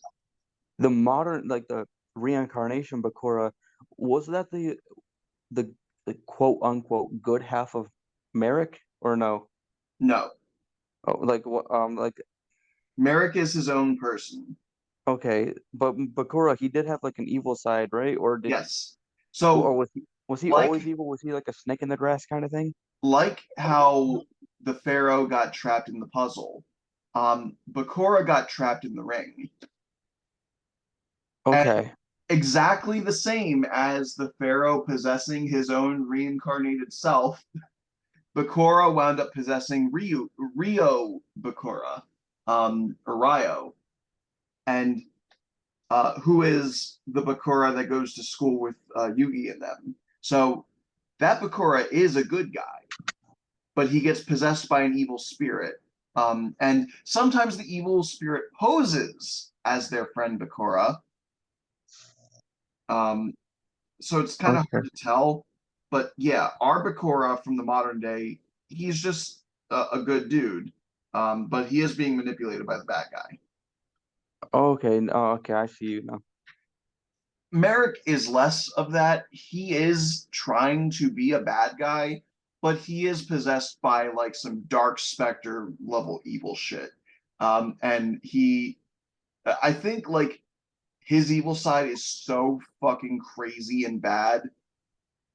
The modern, like the reincarnation Bakura, was that the, the quote unquote good half of Merrick or no? No. Oh, like what? Like Merrick is his own person. okay, but Bakura, he did have like an evil side, right? Yes. Or So was he like always evil? Was he like a snake in the grass kind of thing? like how the Pharaoh got trapped in the puzzle, Bakura got trapped in the ring. And Okay. exactly the same as the Pharaoh possessing his own reincarnated self, Bakura wound up possessing Rio Bakura, or Ryo. and who is the Bakura that goes to school with Yugi and them. So that Bakura is a good guy, but he gets possessed by an evil spirit. And sometimes the evil spirit poses as their friend Bakura. Um, so it's kind of Okay. hard to tell. But yeah, our Bakura from the modern day, he's just a good dude. But he is being manipulated by the bad guy. Okay. Oh, okay. I see you now. Merrick is less of that. He is trying to be a bad guy, but he is possessed by like some dark specter level evil shit. And I think like his evil side is so fucking crazy and bad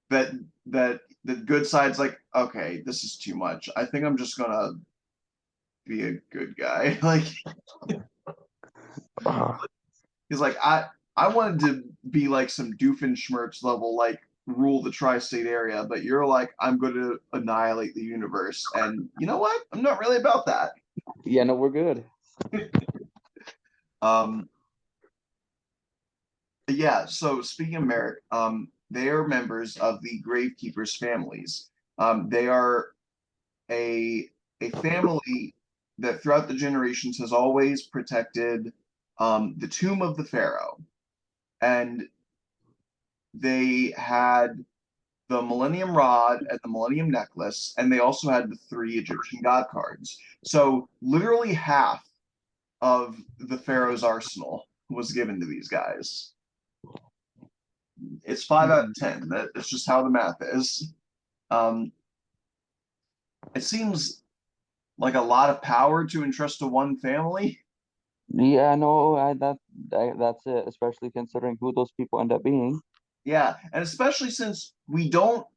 that the good side's like, okay, this is too much. I think I'm just gonna be a good guy. Like Uh, he's like, I wanted to be like some Doofenshmirtz level, like rule the tri-state area, but you're like, I'm going to annihilate the universe, and you know what? I'm not really about that. yeah. No, we're good. Um, yeah. So speaking of Merrick, they are members of the Gravekeepers families. They are a a family that throughout the generations has always protected the tomb of the pharaoh, and they had the Millennium Rod and the Millennium Necklace, and they also had the three Egyptian god cards. So literally half of the Pharaoh's arsenal was given to these guys. It's 5 out of 10. That's just how the math is. Um, it seems like a lot of power to entrust to one family. Yeah. No. That's it. Especially considering who those people end up being. Yeah, and especially since we don't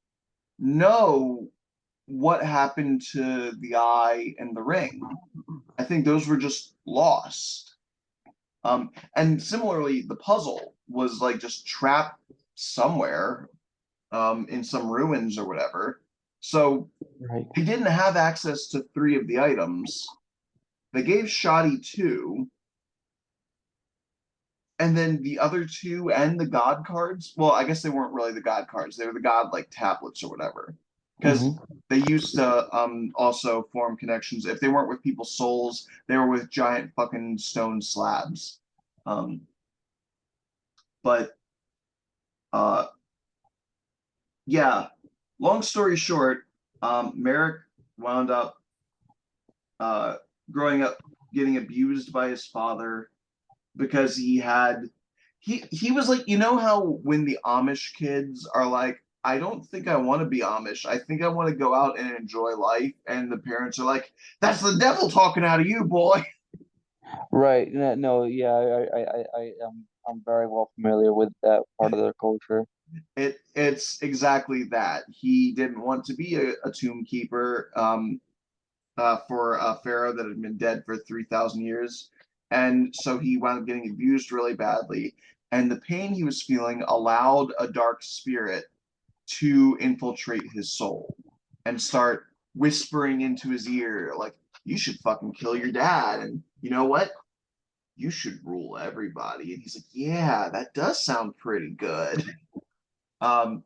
know what happened to the eye and the ring. I think those were just lost. And similarly, the puzzle was like just trapped somewhere in some ruins or whatever. So Right. they didn't have access to three of the items. They gave Shoddy two, and then the other two and the god cards. Well, I guess they weren't really the god cards; they were the god like tablets or whatever. Because Mm-hmm. they used to also form connections. If they weren't with people's souls, they were with giant fucking stone slabs. Um, but uh, yeah, long story short, Merrick wound up uh, growing up getting abused by his father because he was like, you know how when the Amish kids are like, I don't think I want to be Amish. I think I want to go out and enjoy life. And the parents are like, that's the devil talking out of you, boy. Right. No, no, yeah, I'm very well familiar with that part of their culture. It's exactly that. He didn't want to be a tomb keeper for a pharaoh that had been dead for 3,000 years. And so he wound up getting abused really badly. And the pain he was feeling allowed a dark spirit to infiltrate his soul and start whispering into his ear, like, you should fucking kill your dad. And you know what? You should rule everybody. And he's like, yeah, that does sound pretty good. Um,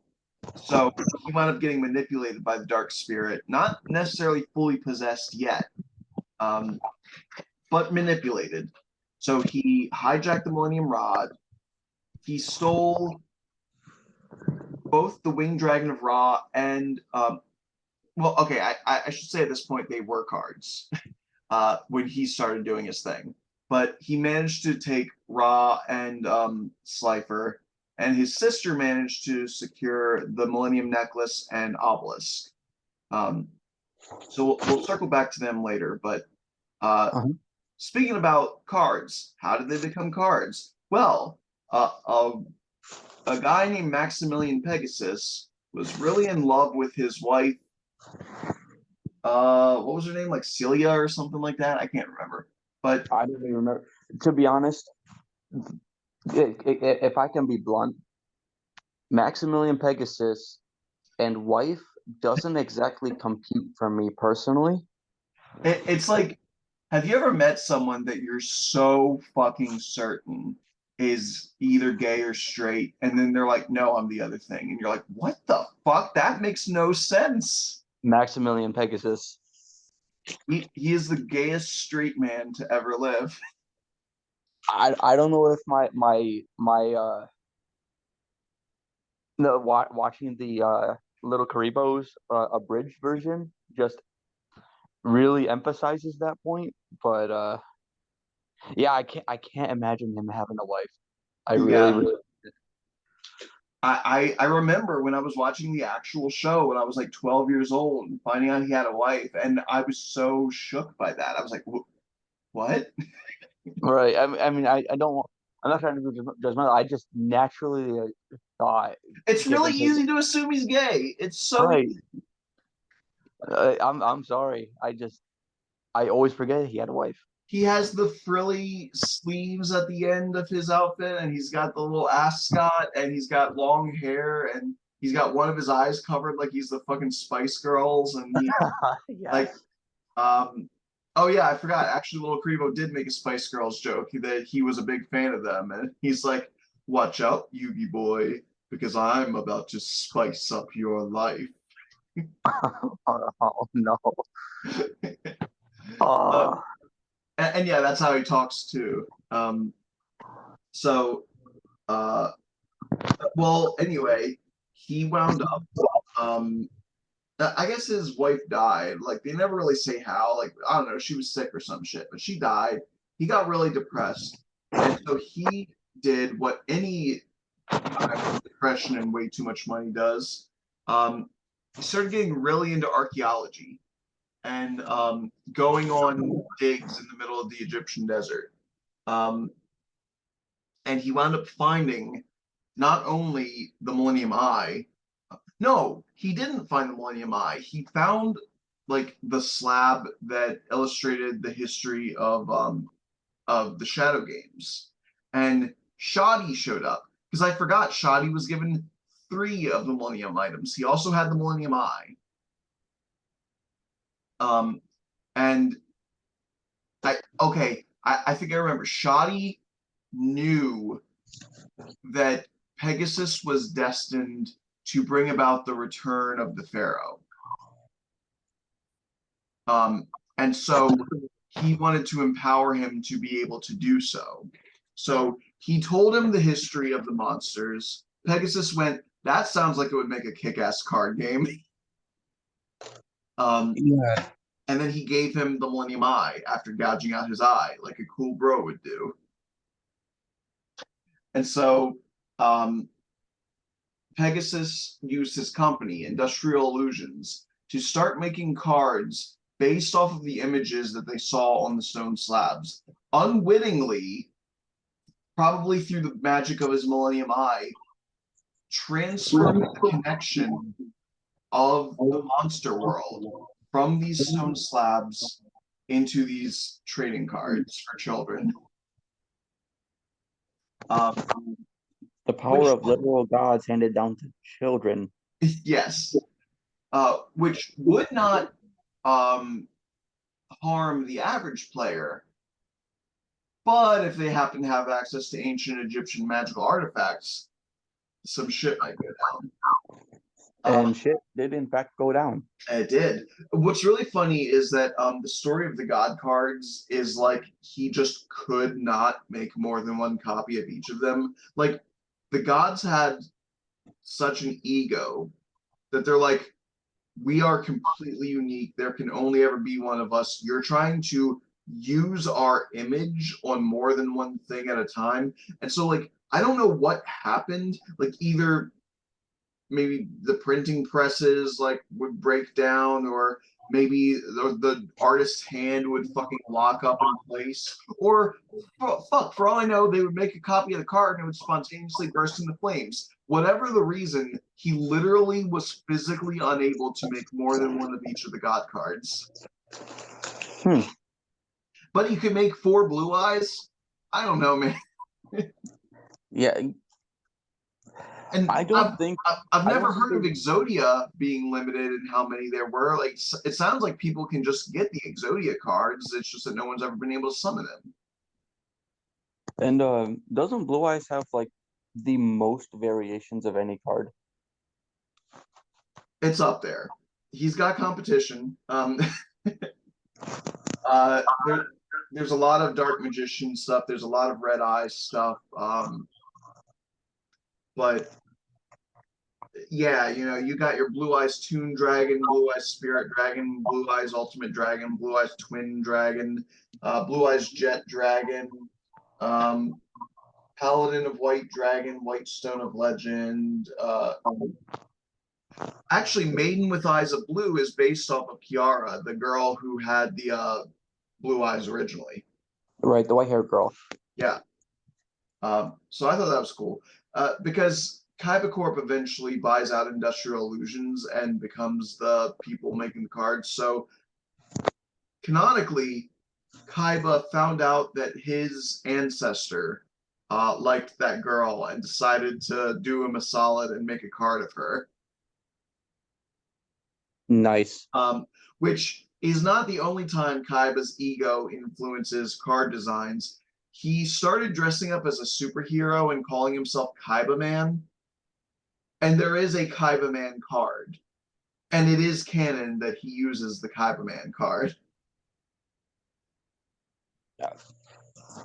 so he wound up getting manipulated by the dark spirit, not necessarily fully possessed yet, um, but manipulated. So he hijacked the Millennium Rod. He stole both the Winged Dragon of Ra and well, okay, I should say at this point they were cards when he started doing his thing. But he managed to take Ra and Slifer, and his sister managed to secure the Millennium Necklace and Obelisk. Um, so we'll circle back to them later. But uh, Uh-huh. speaking about cards, how did they become cards? Well, a guy named Maximilian Pegasus was really in love with his wife. What was her name? Like Celia or something like that. I can't remember. But I don't even remember. To be honest, if I can be blunt, Maximilian Pegasus and wife doesn't exactly compute for me personally. it's like Have you ever met someone that you're so fucking certain is either gay or straight, and then they're like, "No, I'm the other thing," and you're like, "What the fuck? That makes no sense." Maximilian Pegasus. He is the gayest straight man to ever live. I don't know if my no watching the Little Karibo's abridged version just really emphasizes that point, but yeah, I can't imagine him having a wife. I Yeah. really I remember when I was watching the actual show when I was like 12 years old and finding out he had a wife, and I was so shook by that. I was like, "What?" right. I mean I don't I'm not trying to be judgmental. I just naturally thought, It's really given his easy to assume he's gay. It's so right, easy. I'm sorry. I always forget he had a wife. He has the frilly sleeves at the end of his outfit, and he's got the little ascot, and he's got long hair, and he's got one of his eyes covered like he's the fucking Spice Girls, and he like Yes. um. Oh yeah, I forgot. Actually, Little Crevo did make a Spice Girls joke that he was a big fan of them, and he's like, "Watch out, Yugi boy, because I'm about to spice up your life." Oh no. Uh, Oh. and yeah, that's how he talks too. So, uh, well, anyway, he wound up. Um, I guess his wife died. Like they never really say how. Like I don't know, she was sick or some shit, but she died. He got really depressed, and so he did what any guy with depression and way too much money does. He started getting really into archaeology and going on digs in the middle of the Egyptian desert. Um, and he wound up finding not only the Millennium Eye. No, he didn't find the Millennium Eye. He found like the slab that illustrated the history of the Shadow Games, and Shoddy showed up because I forgot Shoddy was given three of the Millennium items. He also had the Millennium Eye. Um, and I think I remember Shoddy knew that Pegasus was destined to bring about the return of the Pharaoh. Um, and so he wanted to empower him to be able to do so. So he told him the history of the monsters. Pegasus went, "That sounds like it would make a kick-ass card game." Um, Yeah. and then he gave him the Millennium Eye after gouging out his eye, like a cool bro would do. And so Pegasus used his company, Industrial Illusions, to start making cards based off of the images that they saw on the stone slabs. Unwittingly, probably through the magic of his Millennium Eye, transferring the connection of the monster world from these stone slabs into these trading cards for children. The power Which, of literal gods handed down to children. yes, which would not um, harm the average player, but if they happen to have access to ancient Egyptian magical artifacts, some shit might go down. And shit did in fact go down. It did. What's really funny is that the story of the god cards is like he just could not make more than one copy of each of them. Like the gods had such an ego that they're like, we are completely unique. There can only ever be one of us. You're trying to use our image on more than one thing at a time. And so, like, I don't know what happened. Like, either maybe the printing presses like would break down, or maybe the artist's hand would fucking lock up in place, or fuck, for all I know, they would make a copy of the card and it would spontaneously burst into flames. Whatever the reason, he literally was physically unable to make more than one of each of the god cards. But he could make four blue eyes. I don't know, man. Yeah. And I don't think I've I never don't think heard of there's Exodia being limited and how many there were. Like it sounds like people can just get the Exodia cards. It's just that no one's ever been able to summon them. and doesn't Blue Eyes have like the most variations of any card? It's up there. He's got competition. There's a lot of Dark Magician stuff. There's a lot of Red Eyes stuff. But yeah, you know, you got your Blue Eyes Toon Dragon, Blue Eyes Spirit Dragon, Blue Eyes Ultimate Dragon, Blue Eyes Twin Dragon, Blue Eyes Jet Dragon, um, Paladin of White Dragon, White Stone of Legend. Actually, Maiden with Eyes of Blue is based off of Kiara, the girl who had the blue eyes originally. Right, the white-haired girl. Yeah. So I thought that was cool because Kaiba Corp eventually buys out Industrial Illusions and becomes the people making the cards. So canonically, Kaiba found out that his ancestor liked that girl and decided to do him a solid and make a card of her. Nice. Which is not the only time Kaiba's ego influences card designs. He started dressing up as a superhero and calling himself Kaiba Man. And there is a Kaiba Man card. And it is canon that he uses the Kaiba Man card. Yeah.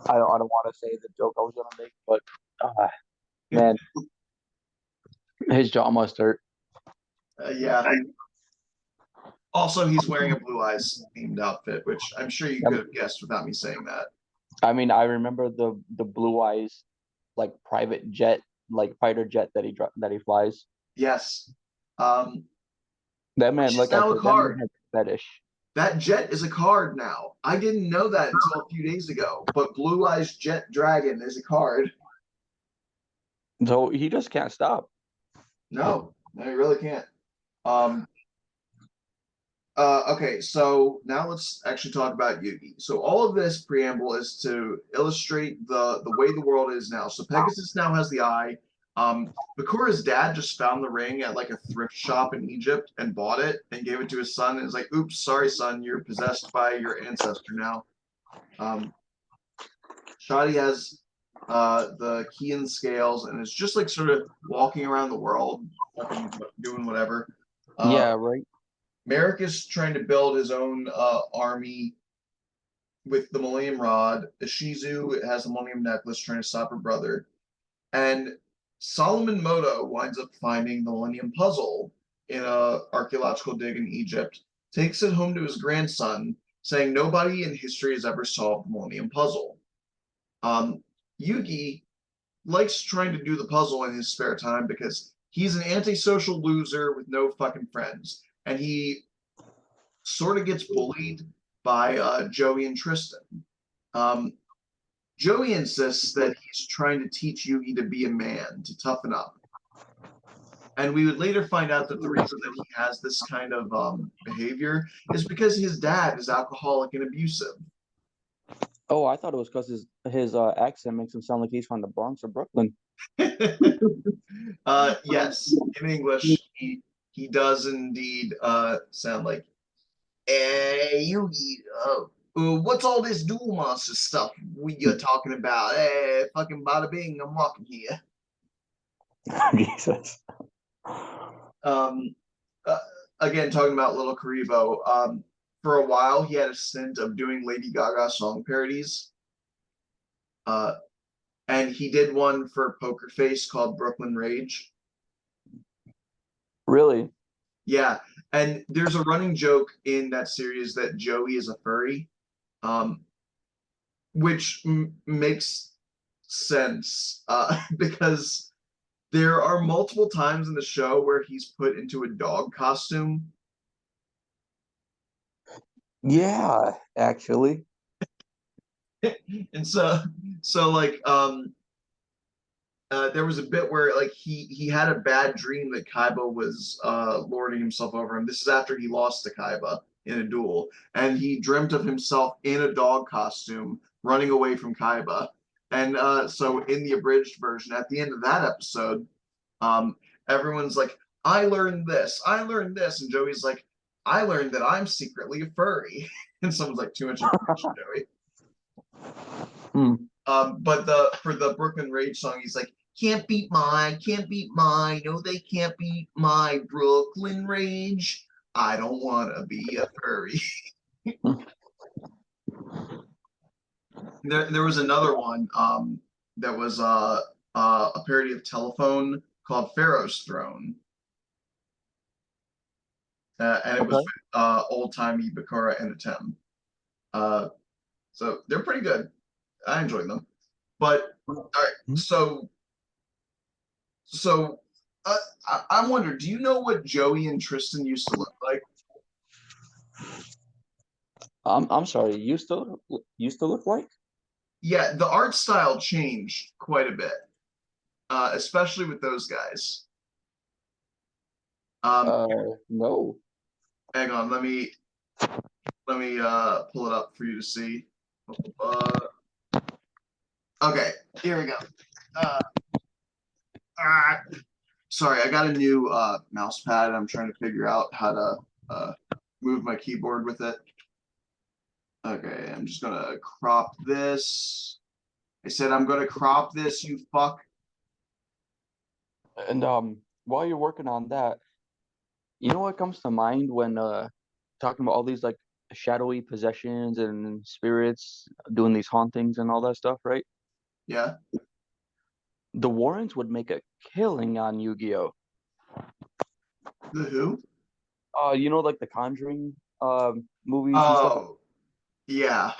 I don't want to say the joke I was gonna make, but man, his jaw must hurt. Yeah. Also, he's wearing a Blue Eyes themed outfit, which I'm sure you could have guessed without me saying that. I mean, I remember the Blue Eyes like private jet, like fighter jet that he flies. Yes. That man, like I now said, a card. that man has a fetish. That jet is a card now. I didn't know that until a few days ago. But Blue Eyes Jet Dragon is a card. So he just can't stop. No, he really can't. Okay, so now let's actually talk about Yugi. So all of this preamble is to illustrate the way the world is now. So Pegasus now has the eye. Bakura's dad just found the ring at like a thrift shop in Egypt and bought it and gave it to his son. And it's like, oops, sorry, son, you're possessed by your ancestor now. Shadi has the key and scales and is just like sort of walking around the world, doing whatever. Yeah, right. Merrick is trying to build his own army with the Millennium Rod. Ishizu has the Millennium Necklace trying to stop her brother. And Solomon Muto winds up finding the Millennium Puzzle in an archaeological dig in Egypt, takes it home to his grandson, saying nobody in history has ever solved the Millennium Puzzle. Yugi likes trying to do the puzzle in his spare time because he's an antisocial loser with no fucking friends. And he sort of gets bullied by Joey and Tristan. Joey insists that he's trying to teach Yugi to be a man, to toughen up. And we would later find out that the reason that he has this kind of behavior is because his dad is alcoholic and abusive. Oh, I thought it was because his accent makes him sound like he's from the Bronx or Brooklyn. Yes, in English, he does indeed sound like, hey, Yugi, what's all this duel monster stuff you're talking about? Hey, fucking bada bing, I'm walking here. Jesus. Again, talking about Little Karibo, for a while he had a stint of doing Lady Gaga song parodies. And he did one for Poker Face called Brooklyn Rage. Really? Yeah, and there's a running joke in that series that Joey is a furry, which makes sense because there are multiple times in the show where he's put into a dog costume. Yeah, actually. And so like there was a bit where like he had a bad dream that Kaiba was lording himself over him. This is after he lost to Kaiba in a duel, and he dreamt of himself in a dog costume running away from Kaiba. And so in the abridged version, at the end of that episode, Everyone's like, I learned this, and Joey's like, I learned that I'm secretly a furry. And someone's like, too much information, Joey. Hmm. But for the Brooklyn Rage song, he's like, can't beat my, no, they can't beat my Brooklyn Rage. I don't want to be a furry. There was another one that was a parody of Telephone called Pharaoh's Throne, and it was Okay. with old timey Bakura and Atem. Uh, so they're pretty good. I enjoy them. But all right, so I'm wondering, do you know what Joey and Tristan used to look like? I'm sorry. Used to look like? Yeah, the art style changed quite a bit, especially with those guys. Um, No. hang on, let me pull it up for you to see. Uh, okay, here we go. Uh, ah, sorry, I got a new mouse pad. I'm trying to figure out how to move my keyboard with it. Okay, I'm just gonna crop this. I said I'm gonna crop this, you fuck. And while you're working on that, you know what comes to mind when talking about all these like shadowy possessions and spirits doing these hauntings and all that stuff, right? Yeah. The Warrens would make a killing on Yu-Gi-Oh! The who? You know, like the Conjuring movies and stuff. Oh, yeah.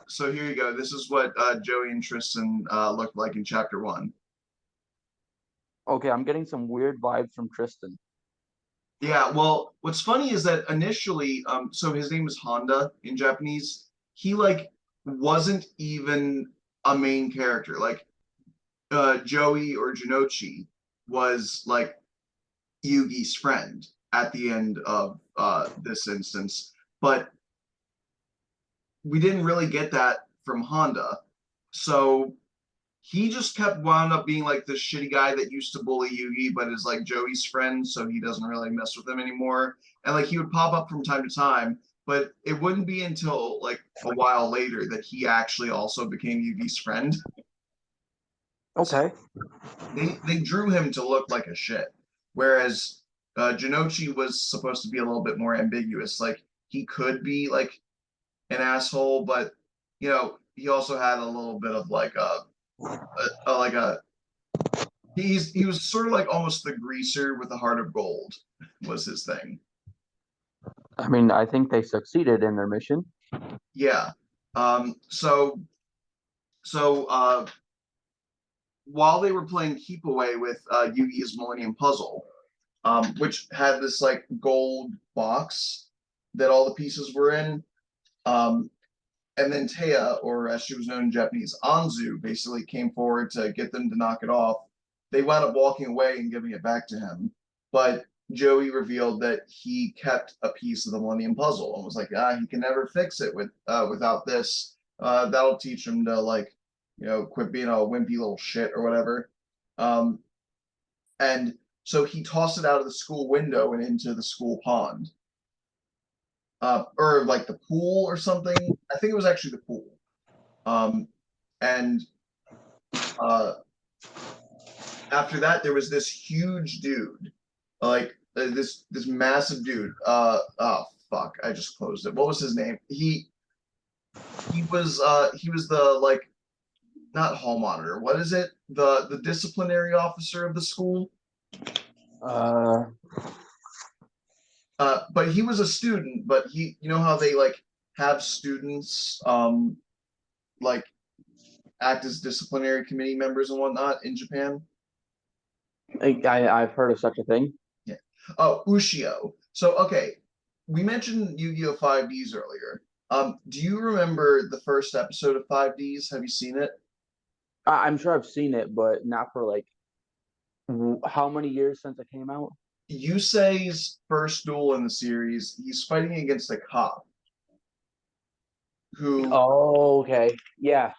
So here you go. This is what Joey and Tristan looked like in chapter 1. Okay, I'm getting some weird vibes from Tristan. Yeah, well, what's funny is that initially, so his name is Honda in Japanese. He like wasn't even a main character. Like Joey or Jinochi was like Yugi's friend at the end of this instance, but we didn't really get that from Honda. So he just kept wound up being like this shitty guy that used to bully Yugi, but is like Joey's friend, so he doesn't really mess with him anymore. And like he would pop up from time to time, but it wouldn't be until like a while later that he actually also became Yugi's friend. So Okay. they drew him to look like a shit, whereas Jinochi was supposed to be a little bit more ambiguous. Like he could be like an asshole, but he also had a little bit of like a he was sort of like almost the greaser with a heart of gold was his thing. I mean, I think they succeeded in their mission. Yeah. So while they were playing Keep Away with Yugi's Millennium Puzzle, which had this like gold box that all the pieces were in, and then Taya, or as she was known in Japanese, Anzu, basically came forward to get them to knock it off. They wound up walking away and giving it back to him. But Joey revealed that he kept a piece of the Millennium Puzzle and was like, he can never fix it without this. That'll teach him to like, quit being a wimpy little shit or whatever. Um, and so he tossed it out of the school window and into the school pond. Or like the pool or something. I think it was actually the pool. And uh, after that, there was this huge dude, like this massive dude. Oh fuck, I just closed it. What was his name? He was the like not hall monitor. What is it? The disciplinary officer of the school. Uh, But he was a student. But you know how they like have students like act as disciplinary committee members and whatnot in Japan. I've heard of such a thing. Yeah. Oh, Ushio. So okay, we mentioned Yu-Gi-Oh! 5Ds earlier. Do you remember the first episode of 5Ds? Have you seen it? I'm sure I've seen it, but not for like how many years since it came out? Yusei's first duel in the series, he's fighting against a cop who Oh, okay. Yeah.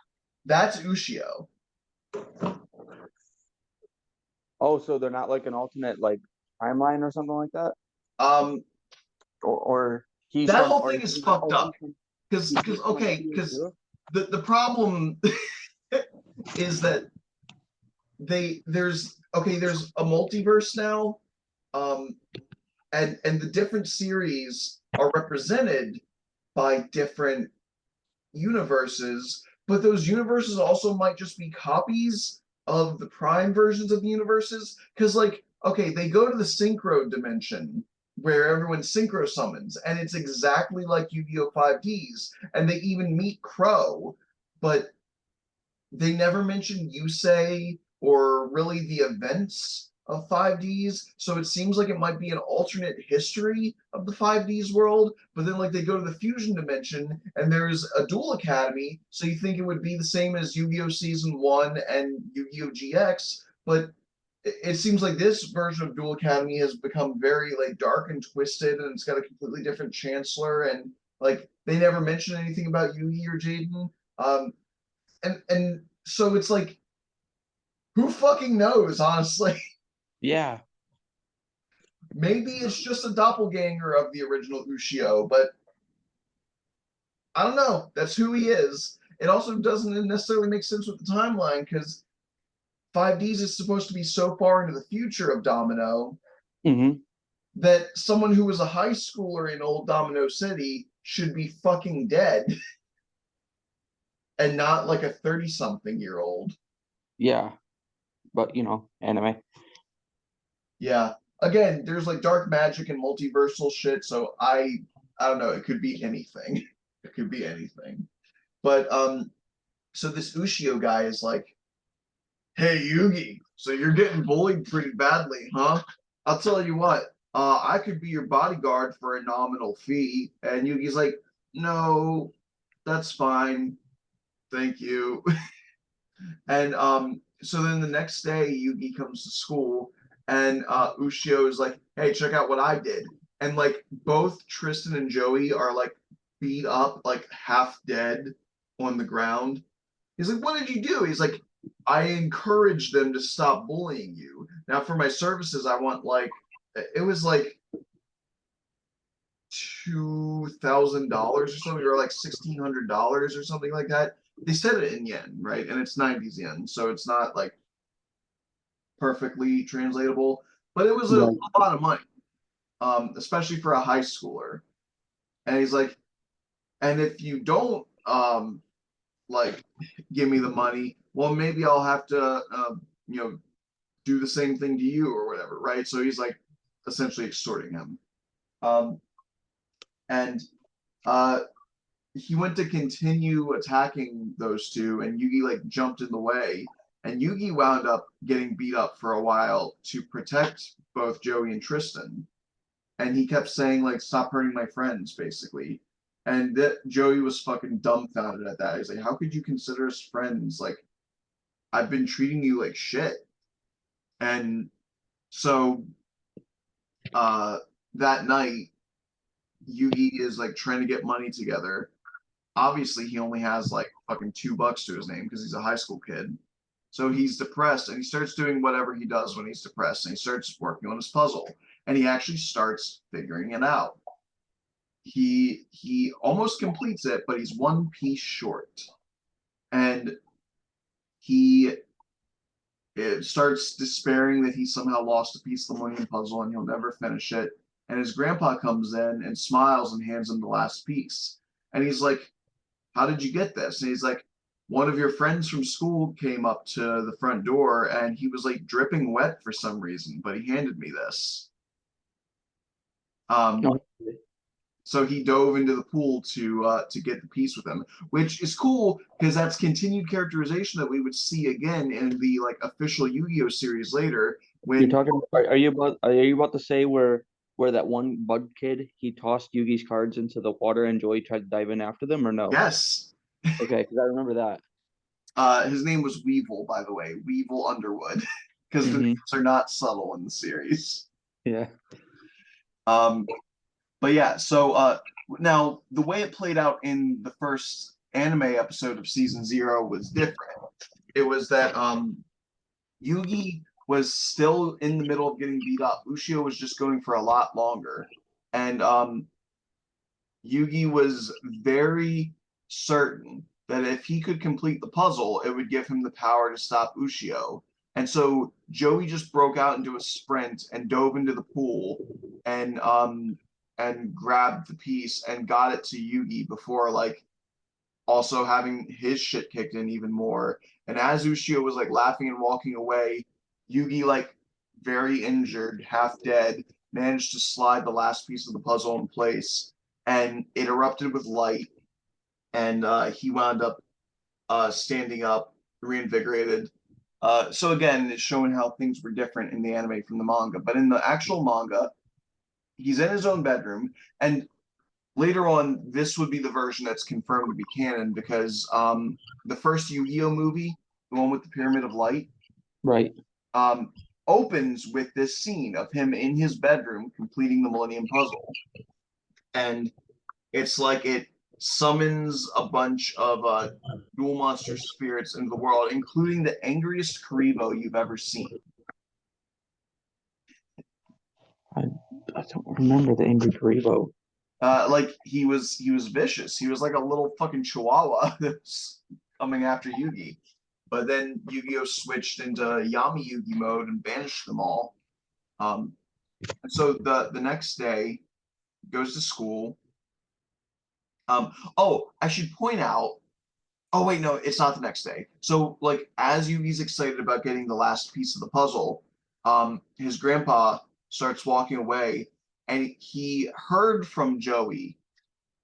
that's Ushio. Oh, so they're not like an alternate like timeline or something like that? Um, Or he's that from whole or thing is fucked up because he's from okay, Yu-Gi-Oh because too? the problem is that there's a multiverse now, um, and the different series are represented by different universes, but those universes also might just be copies of the prime versions of the universes. Because, like, okay, they go to the synchro dimension where everyone synchro summons, and it's exactly like Yu-Gi-Oh! 5Ds, and they even meet Crow, but they never mention Yusei or really the events of 5Ds, so it seems like it might be an alternate history of the 5Ds world, but then like they go to the fusion dimension and there's a duel academy, so you think it would be the same as Yu-Gi-Oh! Season 1 and Yu-Gi-Oh! GX, but it seems like this version of Duel Academy has become very like dark and twisted, and it's got a completely different chancellor, and like they never mention anything about Yugi or Jaden. And so it's like, who fucking knows, honestly? Yeah. Maybe it's just a doppelganger of the original Ushio, but I don't know. That's who he is. It also doesn't necessarily make sense with the timeline because 5Ds is supposed to be so far into the future of Domino Mm-hmm. that someone who was a high schooler in old Domino City should be fucking dead and not like a 30 something year old. Yeah. But anime. Yeah. Again, there's like dark magic and multiversal shit, so I don't know, it could be anything. It could be anything. But so this Ushio guy is like, "Hey Yugi, so you're getting bullied pretty badly, huh? I'll tell you what, I could be your bodyguard for a nominal fee." And Yugi's like, "No, that's fine. Thank you." And so then the next day, Yugi comes to school, and Ushio is like, "Hey, check out what I did." And like both Tristan and Joey are like beat up, like half dead on the ground. He's like, "What did you do?" He's like, "I encouraged them to stop bullying you. Now for my services, I want like it was like $2,000 or something, or like $1,600 or something like that. They said it in yen, right? And it's 90s yen, so it's not like perfectly translatable, but it was a Right. lot of money, especially for a high schooler. And he's like, "And if you don't like give me the money, well, maybe I'll have to you know do the same thing to you or whatever, right?" So he's like essentially extorting him. Um, and uh, he went to continue attacking those two, and Yugi like jumped in the way, and Yugi wound up getting beat up for a while to protect both Joey and Tristan. And he kept saying like, "Stop hurting my friends," basically. And that Joey was fucking dumbfounded at that. He's like, "How could you consider us friends? Like, I've been treating you like shit." And so uh, that night, Yugi is like trying to get money together. Obviously, he only has like fucking $2 to his name because he's a high school kid. So he's depressed, and he starts doing whatever he does when he's depressed, and he starts working on his puzzle, and he actually starts figuring it out. He almost completes it, but he's one piece short, and he starts despairing that he somehow lost a piece of the Millennium Puzzle and he'll never finish it. And his grandpa comes in and smiles and hands him the last piece. And he's like, "How did you get this?" And he's like, "One of your friends from school came up to the front door and he was like dripping wet for some reason, but he handed me this." Um, No. so he dove into the pool to get the piece with him, which is cool because that's continued characterization that we would see again in the like official Yu-Gi-Oh series later. You're When talking are you about to say where that one bug kid he tossed Yugi's cards into the water and Joey tried to dive in after them or no? yes, Okay, because I remember that. his name was Weevil, by the way, Weevil Underwood, because the Mm-hmm. names are not subtle in the series. Yeah. Um, but yeah, so now the way it played out in the first anime episode of season 0 was different. It was that Yugi was still in the middle of getting beat up. Ushio was just going for a lot longer. And Yugi was very certain that if he could complete the puzzle, it would give him the power to stop Ushio. And so Joey just broke out into a sprint and dove into the pool and grabbed the piece and got it to Yugi before like also having his shit kicked in even more. And as Ushio was like laughing and walking away, Yugi, like very injured, half dead, managed to slide the last piece of the puzzle in place, and it erupted with light. And he wound up standing up, reinvigorated. So again, it's showing how things were different in the anime from the manga. But in the actual manga, he's in his own bedroom, and later on, this would be the version that's confirmed to be canon because the first Yu-Gi-Oh movie, the one with the Pyramid of Light, Right. um, opens with this scene of him in his bedroom completing the Millennium Puzzle. And it's like it summons a bunch of dual monster spirits into the world, including the angriest Karibo you've ever seen. I don't remember the Angry Karibo. Like he was vicious. He was like a little fucking chihuahua that's coming after Yugi. But then Yu-Gi-Oh switched into Yami Yugi mode and banished them all. And so the next day goes to school. Oh, I should point out. Oh wait, no, it's not the next day. So like as Yugi's excited about getting the last piece of the puzzle, his grandpa starts walking away, and he heard from Joey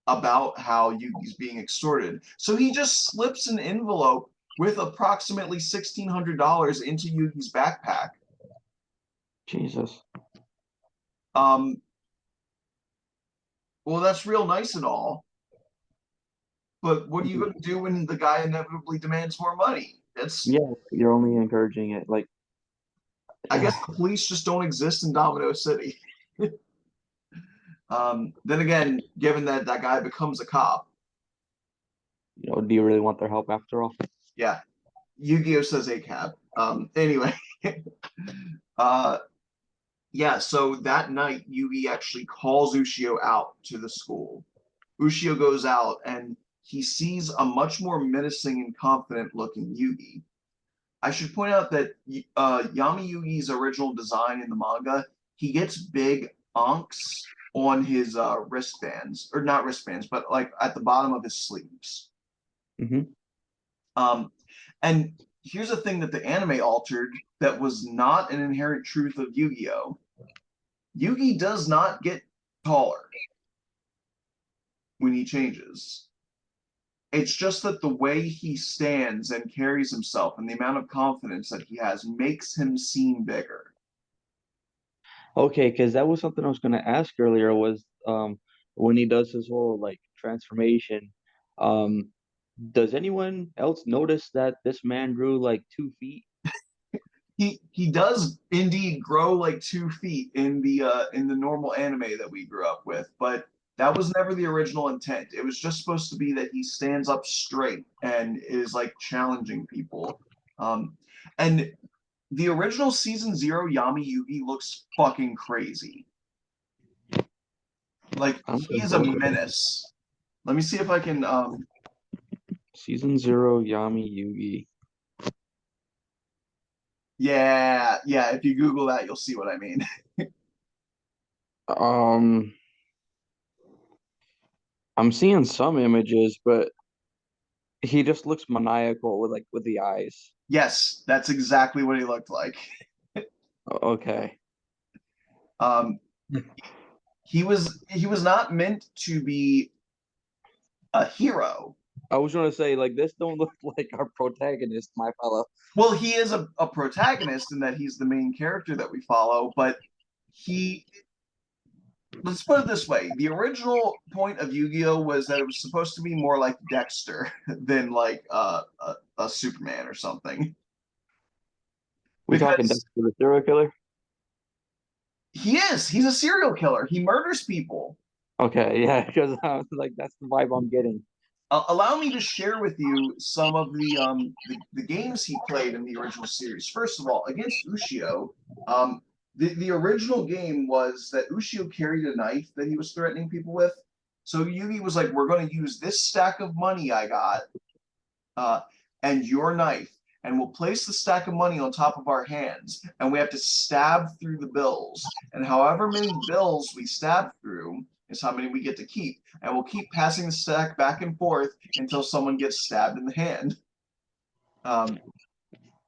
about how Yugi's being extorted. So he just slips an envelope with approximately $1,600 into Yugi's backpack. Jesus. Well, that's real nice and all, but what are you going to do when the guy inevitably demands more money? It's Yeah, you're only encouraging it. Like, I guess the police just don't exist in Domino City. Then again, given that that guy becomes a cop, do you really want their help after all? yeah, Yu-Gi-Oh says ACAB. Anyway, uh, yeah, so that night, Yugi actually calls Ushio out to the school. Ushio goes out and he sees a much more menacing and confident looking Yugi. I should point out that Yami Yugi's original design in the manga, he gets big onks on his wristbands, or not wristbands, but like at the bottom of his sleeves. Mm-hmm. And here's a thing that the anime altered that was not an inherent truth of Yu-Gi-Oh! Yugi does not get taller when he changes. It's just that the way he stands and carries himself and the amount of confidence that he has makes him seem bigger. Okay, because that was something I was going to ask earlier was when he does his whole like transformation, um, does anyone else notice that this man grew like 2 feet? He does indeed grow like 2 feet in the normal anime that we grew up with, but that was never the original intent. It was just supposed to be that he stands up straight and is like challenging people. And the original season 0 Yami Yugi looks fucking crazy. Like I'm he gonna is a go to it. menace. Let me see if I can Season 0 Yami Yugi. yeah, if you Google that, you'll see what I mean. Um, I'm seeing some images, but he just looks maniacal with with the eyes. Yes, that's exactly what he looked like. Okay. Um, he was not meant to be a hero. I was gonna say like this don't look like our protagonist, my fella. Well, he is a protagonist in that he's the main character that we follow, but he let's put it this way: the original point of Yu-Gi-Oh was that it was supposed to be more like Dexter than like a Superman or something. We talking Because Dexter the serial killer? he's a serial killer. He murders people. Okay, yeah, because I was like that's the vibe I'm getting. allow me to share with you some of the games he played in the original series. First of all, against Ushio, the original game was that Ushio carried a knife that he was threatening people with. So Yugi was like, "We're going to use this stack of money I got, uh, and your knife, and we'll place the stack of money on top of our hands, and we have to stab through the bills. And however many bills we stab through is how many we get to keep. And we'll keep passing the stack back and forth until someone gets stabbed in the hand."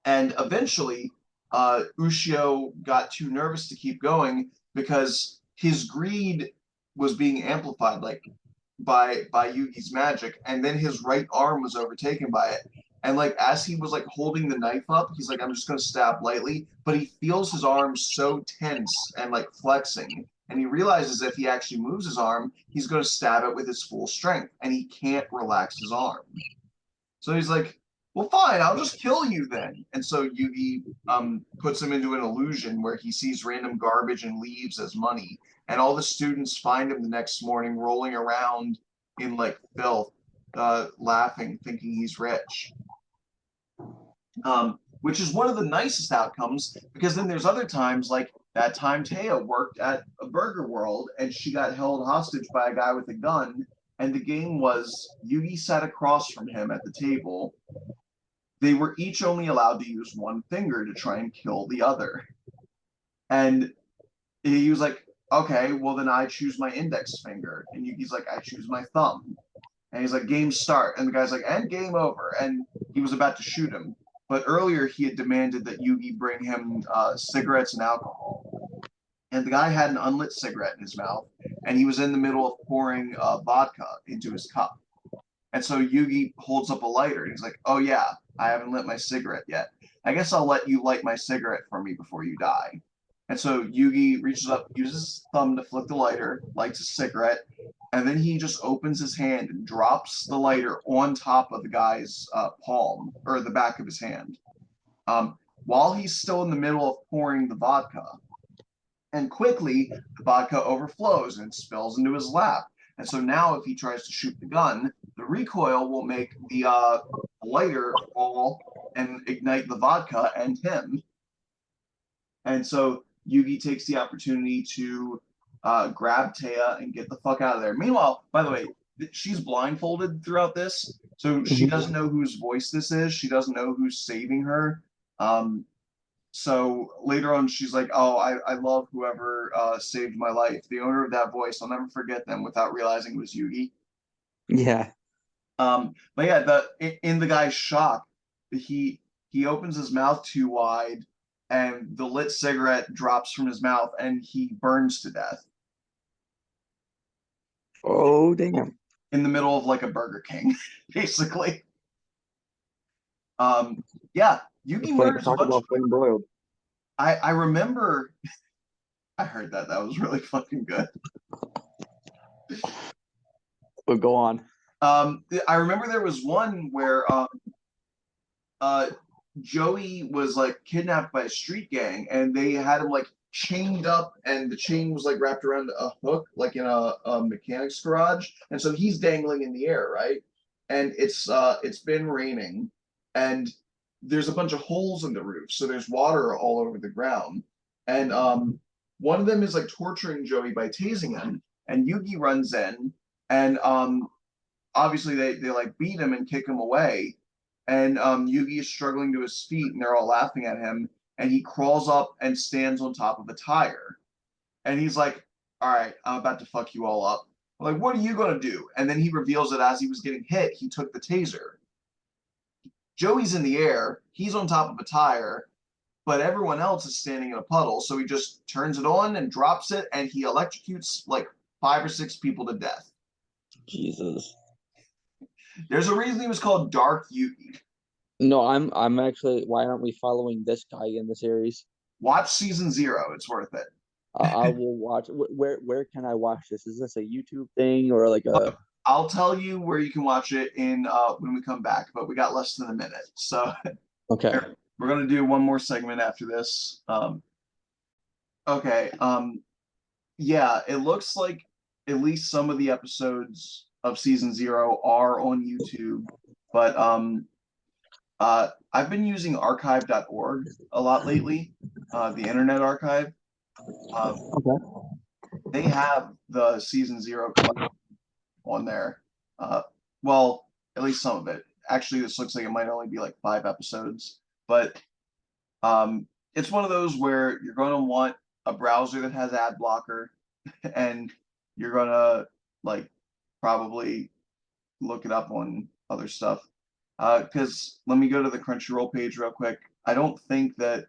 And eventually, Ushio got too nervous to keep going because his greed was being amplified, like by Yugi's magic, and then his right arm was overtaken by it. And like as he was like holding the knife up, he's like, "I'm just gonna stab lightly," but he feels his arm so tense and like flexing, and he realizes if he actually moves his arm, he's gonna stab it with his full strength, and he can't relax his arm. So he's like, "Well, fine, I'll just kill you then." And so Yugi puts him into an illusion where he sees random garbage and leaves as money, and all the students find him the next morning rolling around in like filth, laughing, thinking he's rich. Which is one of the nicest outcomes, because then there's other times like that time Taya worked at a burger world and she got held hostage by a guy with a gun, and the game was Yugi sat across from him at the table. They were each only allowed to use one finger to try and kill the other. And he was like, "Okay, well then I choose my index finger." And Yugi's like, "I choose my thumb." And he's like, "Game start." And the guy's like, "And game over." And he was about to shoot him. But earlier he had demanded that Yugi bring him cigarettes and alcohol. And the guy had an unlit cigarette in his mouth, and he was in the middle of pouring vodka into his cup. And so Yugi holds up a lighter, and he's like, "Oh yeah, I haven't lit my cigarette yet. I guess I'll let you light my cigarette for me before you die." And so Yugi reaches up, uses his thumb to flick the lighter, lights a cigarette, and then he just opens his hand and drops the lighter on top of the guy's palm, or the back of his hand, while he's still in the middle of pouring the vodka. And quickly, the vodka overflows and spills into his lap. And so now if he tries to shoot the gun, the recoil will make the lighter fall and ignite the vodka and him. And so Yugi takes the opportunity to grab Taya and get the fuck out of there. Meanwhile, by the way, she's blindfolded throughout this, so she doesn't know whose voice this is. She doesn't know who's saving her. So later on, she's like, "Oh, I love whoever saved my life. The owner of that voice, I'll never forget them," without realizing it was Yugi. Yeah. But yeah, in the guy's shock, he opens his mouth too wide, and the lit cigarette drops from his mouth, and he burns to death Oh, damn. in the middle of like a Burger King, basically. Yeah, Yugi murders a Talk bunch of about flame people. broiled. I remember. I heard that. That was really fucking good. But go on. I remember there was one where Joey was like kidnapped by a street gang, and they had him like chained up, and the chain was like wrapped around a hook, like in a mechanic's garage, and so he's dangling in the air, right? And it's been raining, and there's a bunch of holes in the roof, so there's water all over the ground, and one of them is like torturing Joey by tasing him, and Yugi runs in, and obviously they like beat him and kick him away, and Yugi is struggling to his feet, and they're all laughing at him, and he crawls up and stands on top of a tire, and he's like, "All right, I'm about to fuck you all up." I'm like, "What are you gonna do?" And then he reveals that as he was getting hit, he took the taser. Joey's in the air, he's on top of a tire, but everyone else is standing in a puddle, so he just turns it on and drops it, and he electrocutes like 5 or 6 people to death. Jesus. There's a reason he was called Dark Yugi. No, I'm actually. Why aren't we following this guy in the series? Watch season 0; it's worth it. I will watch. Where can I watch this? Is this a YouTube thing or like a? I'll tell you where you can watch it in when we come back, but we got less than a minute, so Okay. we're gonna do one more segment after this. Okay. Yeah, it looks like at least some of the episodes of season 0 are on YouTube, but I've been using archive.org a lot lately, the Internet Archive. Okay. They have the season 0 collection on there. Well, at least some of it. Actually, this looks like it might only be like 5 episodes, but it's one of those where you're going to want a browser that has ad blocker, and you're going to like probably look it up on other stuff. Because let me go to the Crunchyroll page real quick. I don't think that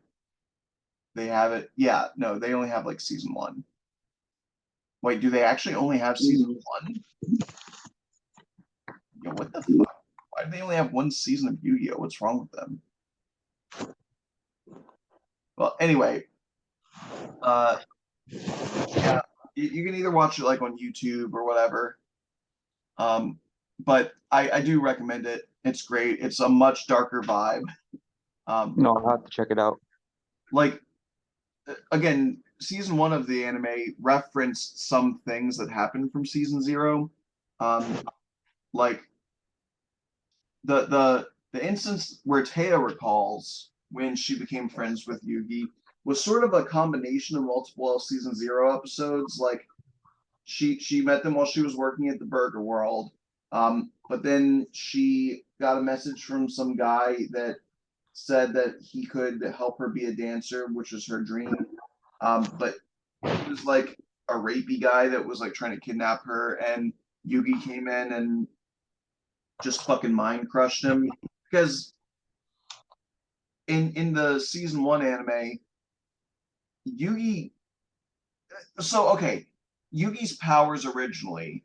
they have it. Yeah, no, they only have like season 1. Wait, do they actually only have season 1? Yo, what the fuck? Why do they only have 1 season of Yu-Gi-Oh? What's wrong with them? Well, anyway, yeah, you can either watch it like on YouTube or whatever. But I do recommend it. It's great. It's a much darker vibe. No, I'll have to check it out. Like, again, season 1 of the anime referenced some things that happened from season 0. Like the instance where Taya recalls when she became friends with Yugi was sort of a combination of multiple season 0 episodes. Like she met them while she was working at the Burger World, but then she got a message from some guy that said that he could help her be a dancer, which was her dream. But he was like a rapey guy that was like trying to kidnap her, and Yugi came in and just fucking mind crushed him. Because in the season 1 anime, Yugi. So okay, Yugi's powers originally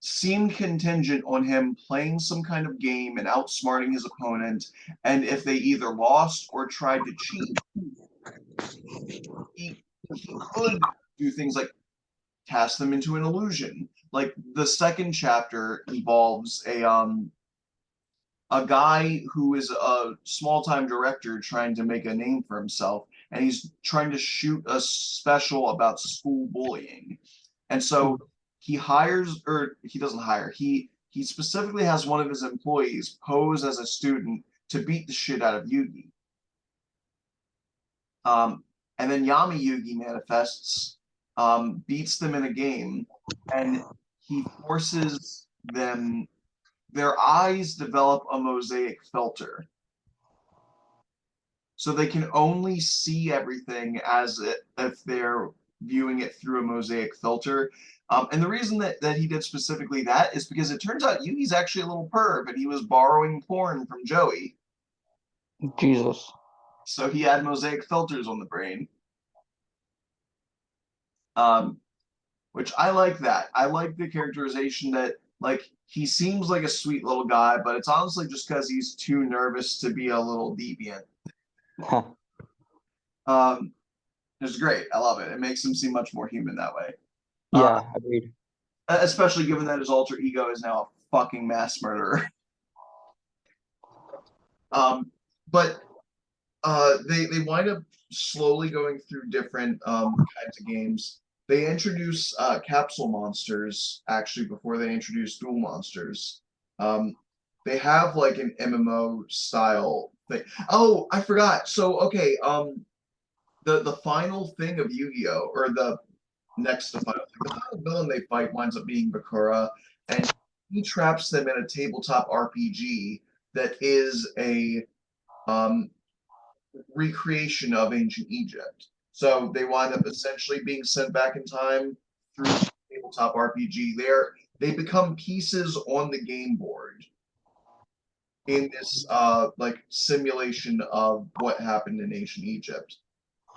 seemed contingent on him playing some kind of game and outsmarting his opponent, and if they either lost or tried to cheat, he could do things like cast them into an illusion. Like the second chapter involves a guy who is a small-time director trying to make a name for himself, and he's trying to shoot a special about school bullying. And so he hires, or he doesn't hire, he specifically has one of his employees pose as a student to beat the shit out of Yugi. And then Yami Yugi manifests, beats them in a game, and he forces them. Their eyes develop a mosaic filter, so they can only see everything if they're viewing it through a mosaic filter. And the reason that he did specifically that is because it turns out Yugi's actually a little perv, and he was borrowing porn from Joey. Jesus. So he had mosaic filters on the brain. Which I like that. I like the characterization that, like, he seems like a sweet little guy, but it's honestly just because he's too nervous to be a little deviant. It's great. I love it. It makes him seem much more human that way. Yeah, agreed. Especially given that his alter ego is now a fucking mass murderer. But they wind up slowly going through different kinds of games. They introduce capsule monsters actually before they introduce duel monsters. They have like an MMO style thing. Oh, I forgot. So okay, the final thing of Yu-Gi-Oh, or the next to final thing, the final villain they fight winds up being Bakura, and he traps them in a tabletop RPG that is a recreation of ancient Egypt. So they wind up essentially being sent back in time through tabletop RPG. They become pieces on the game board in this like simulation of what happened in ancient Egypt.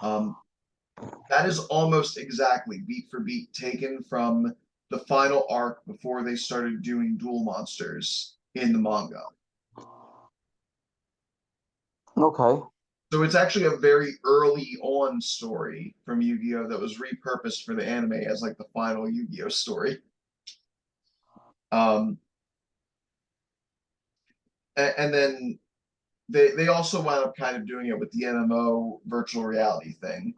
That is almost exactly beat for beat taken from the final arc before they started doing duel monsters in the manga. Okay. So it's actually a very early on story from Yu-Gi-Oh that was repurposed for the anime as like the final Yu-Gi-Oh story. And then they also wound up kind of doing it with the MMO virtual reality thing.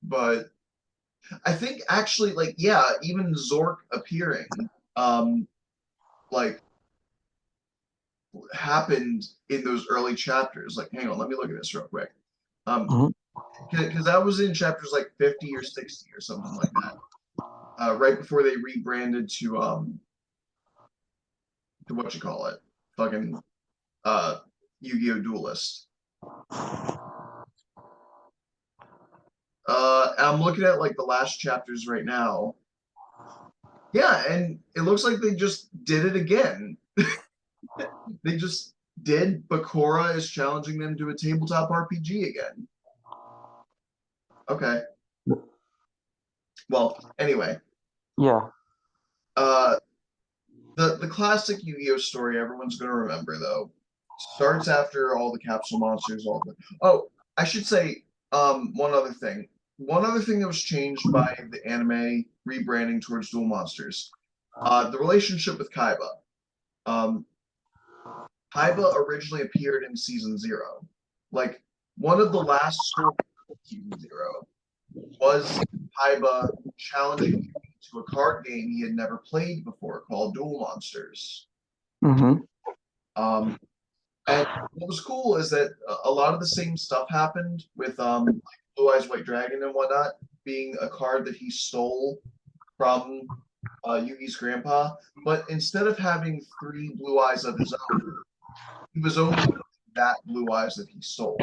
But I think actually, like, yeah, even Zork appearing, like, happened in those early chapters. Like, hang on, let me look at this real quick. Mhm. Because that was in chapters like 50 or 60 or something like that. Right before they rebranded to what you call it, fucking uh, Yu-Gi-Oh! Duelist. I'm looking at like the last chapters right now. Yeah, and it looks like they just did it again. They just did. Bakura is challenging them to a tabletop RPG again. Okay. Well, anyway, Yeah. uh, the classic Yu-Gi-Oh story everyone's gonna remember though starts after all the capsule monsters. All the I should say one other thing. One other thing that was changed by the anime rebranding towards Duel Monsters, the relationship with Kaiba. Um, Kaiba originally appeared in season 0. Like one of the last stories of season 0 was Kaiba challenging Yugi to a card game he had never played before called Duel Monsters. Mm-hmm. Um, and what was cool is that a lot of the same stuff happened with Blue Eyes White Dragon and whatnot being a card that he stole from Yugi's grandpa. But instead of having 3 blue eyes of his own, he was only using that blue eyes that he stole.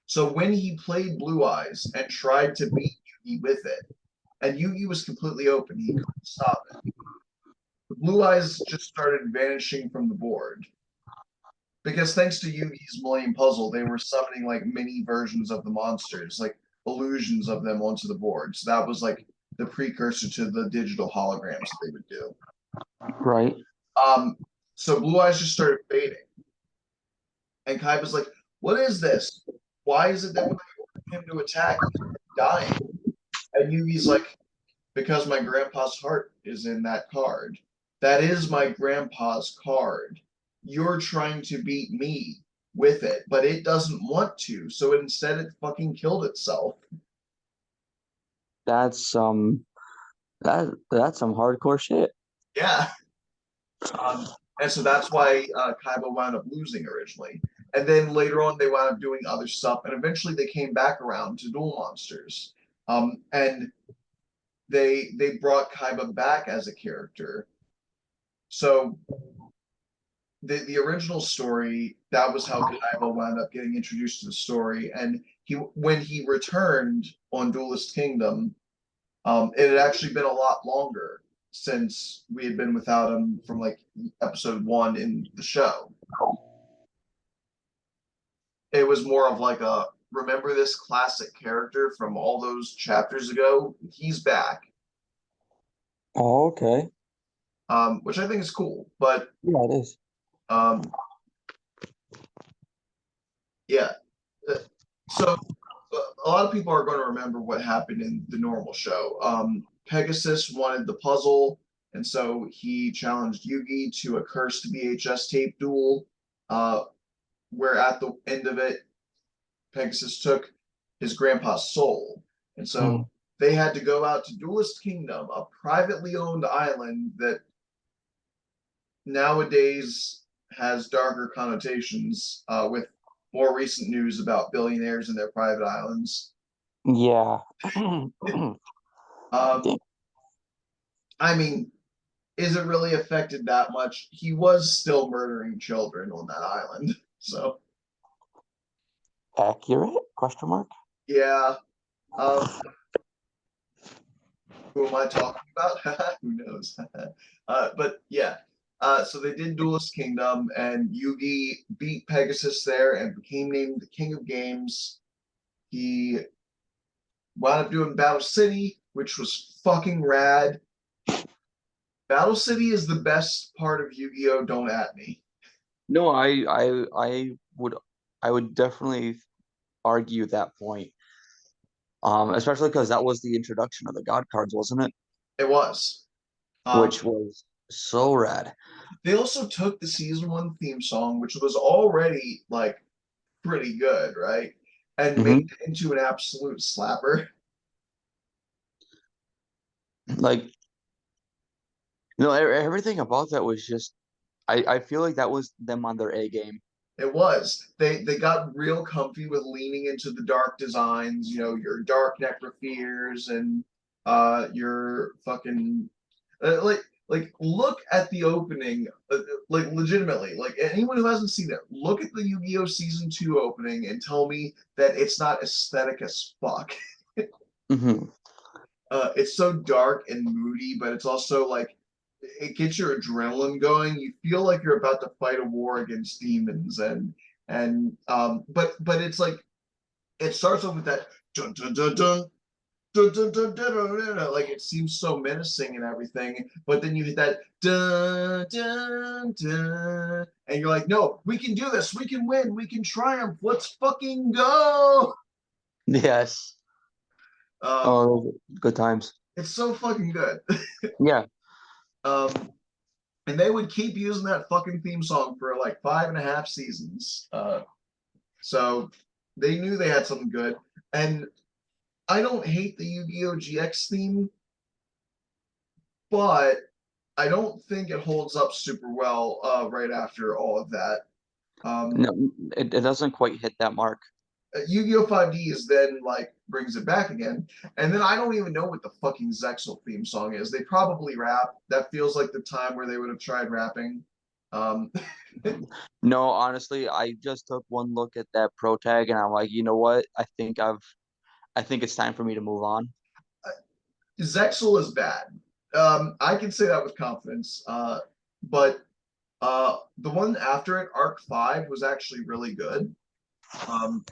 So when he played Blue Eyes and tried to beat Yugi with it, and Yugi was completely open, he couldn't stop it. The Blue Eyes just started vanishing from the board. Because thanks to Yugi's Millennium Puzzle, they were summoning like mini versions of the monsters, like illusions of them onto the board. So that was like the precursor to the digital holograms that they would do. Right. Um, so Blue Eyes just started fading. And Kai was like, "What is this? Why is it that when I order him to attack, he's dying?" And Yugi's like, "Because my grandpa's heart is in that card. That is my grandpa's card. You're trying to beat me with it, but it doesn't want to, so instead it fucking killed itself." That's that's some hardcore shit. Yeah. And so that's why Kaiba wound up losing originally. And then later on, they wound up doing other stuff, and eventually they came back around to Duel Monsters. And they brought Kaiba back as a character. So the original story, that was how Kaiba wound up getting introduced to the story. And when he returned on Duelist Kingdom, it had actually been a lot longer since we had been without him from like episode 1 in the show. It was more of like a remember this classic character from all those chapters ago? He's back, Oh, okay. which I think is cool. But Yeah, it is. um, yeah, so a lot of people are going to remember what happened in the normal show. Pegasus wanted the puzzle, and so he challenged Yugi to a cursed VHS tape duel, where at the end of it, Pegasus took his grandpa's soul. And so Mm. they had to go out to Duelist Kingdom, a privately owned island that nowadays has darker connotations with more recent news about billionaires and their private islands. Yeah. Um, I mean, is it really affected that much? He was still murdering children on that island. So, Accurate? Question mark. yeah. Um, who am I talking about? Who knows? But yeah. So they did Duelist Kingdom, and Yugi beat Pegasus there and became named the King of Games. He wound up doing Battle City, which was fucking rad. Battle City is the best part of Yu-Gi-Oh! Don't at me. No, I would definitely argue that point. Especially because that was the introduction of the God cards, wasn't it? It was. Which was so rad. They also took the season 1 theme song, which was already like pretty good, right? And made Hmm. it into an absolute slapper. Like, everything about that was just. I feel like that was them on their A game. It was. They got real comfy with leaning into the dark designs, your dark necrophiles and your fucking like look at the opening, like legitimately, like anyone who hasn't seen it, look at the Yu-Gi-Oh! Season 2 opening and tell me that it's not aesthetic as fuck. Hmm. It's so dark and moody, but it's also like it gets your adrenaline going. You feel like you're about to fight a war against demons, but it's like it starts off with that dun dun dun dun. Dun, dun, dun, dun, dun, dun, dun, like it seems so menacing and everything, but then you hit that dun dun dun, and you're like, no, we can do this, we can win, we can triumph, let's fucking go. Yes. Um, Oh, good times. it's so fucking good. Yeah. Um, and they would keep using that fucking theme song for like 5.5 seasons. So they knew they had something good. And I don't hate the Yu-Gi-Oh! GX theme, but I don't think it holds up super well right after all of that. Um, No, it doesn't quite hit that mark. Yu-Gi-Oh! 5D is then like brings it back again, and then I don't even know what the fucking Zexal theme song is. They probably rap. That feels like the time where they would have tried rapping. Um, No, honestly, I just took one look at that pro tag and I'm like, you know what? I think it's time for me to move on. Zexal is bad. I can say that with confidence. But the one after it, Arc 5, was actually really good. Um,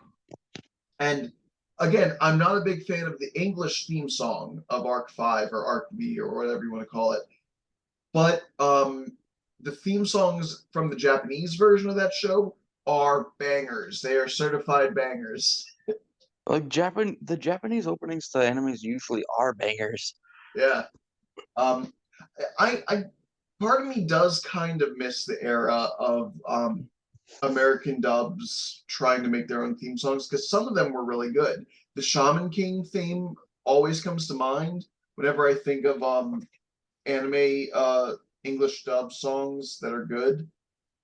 and again, I'm not a big fan of the English theme song of Arc 5 or Arc V or whatever you want to call it. But the theme songs from the Japanese version of that show are bangers. They are certified bangers. Like the Japanese openings to animes usually are bangers. Yeah. Um, I part of me does kind of miss the era of American dubs trying to make their own theme songs because some of them were really good. The Shaman King theme always comes to mind whenever I think of anime English dub songs that are good.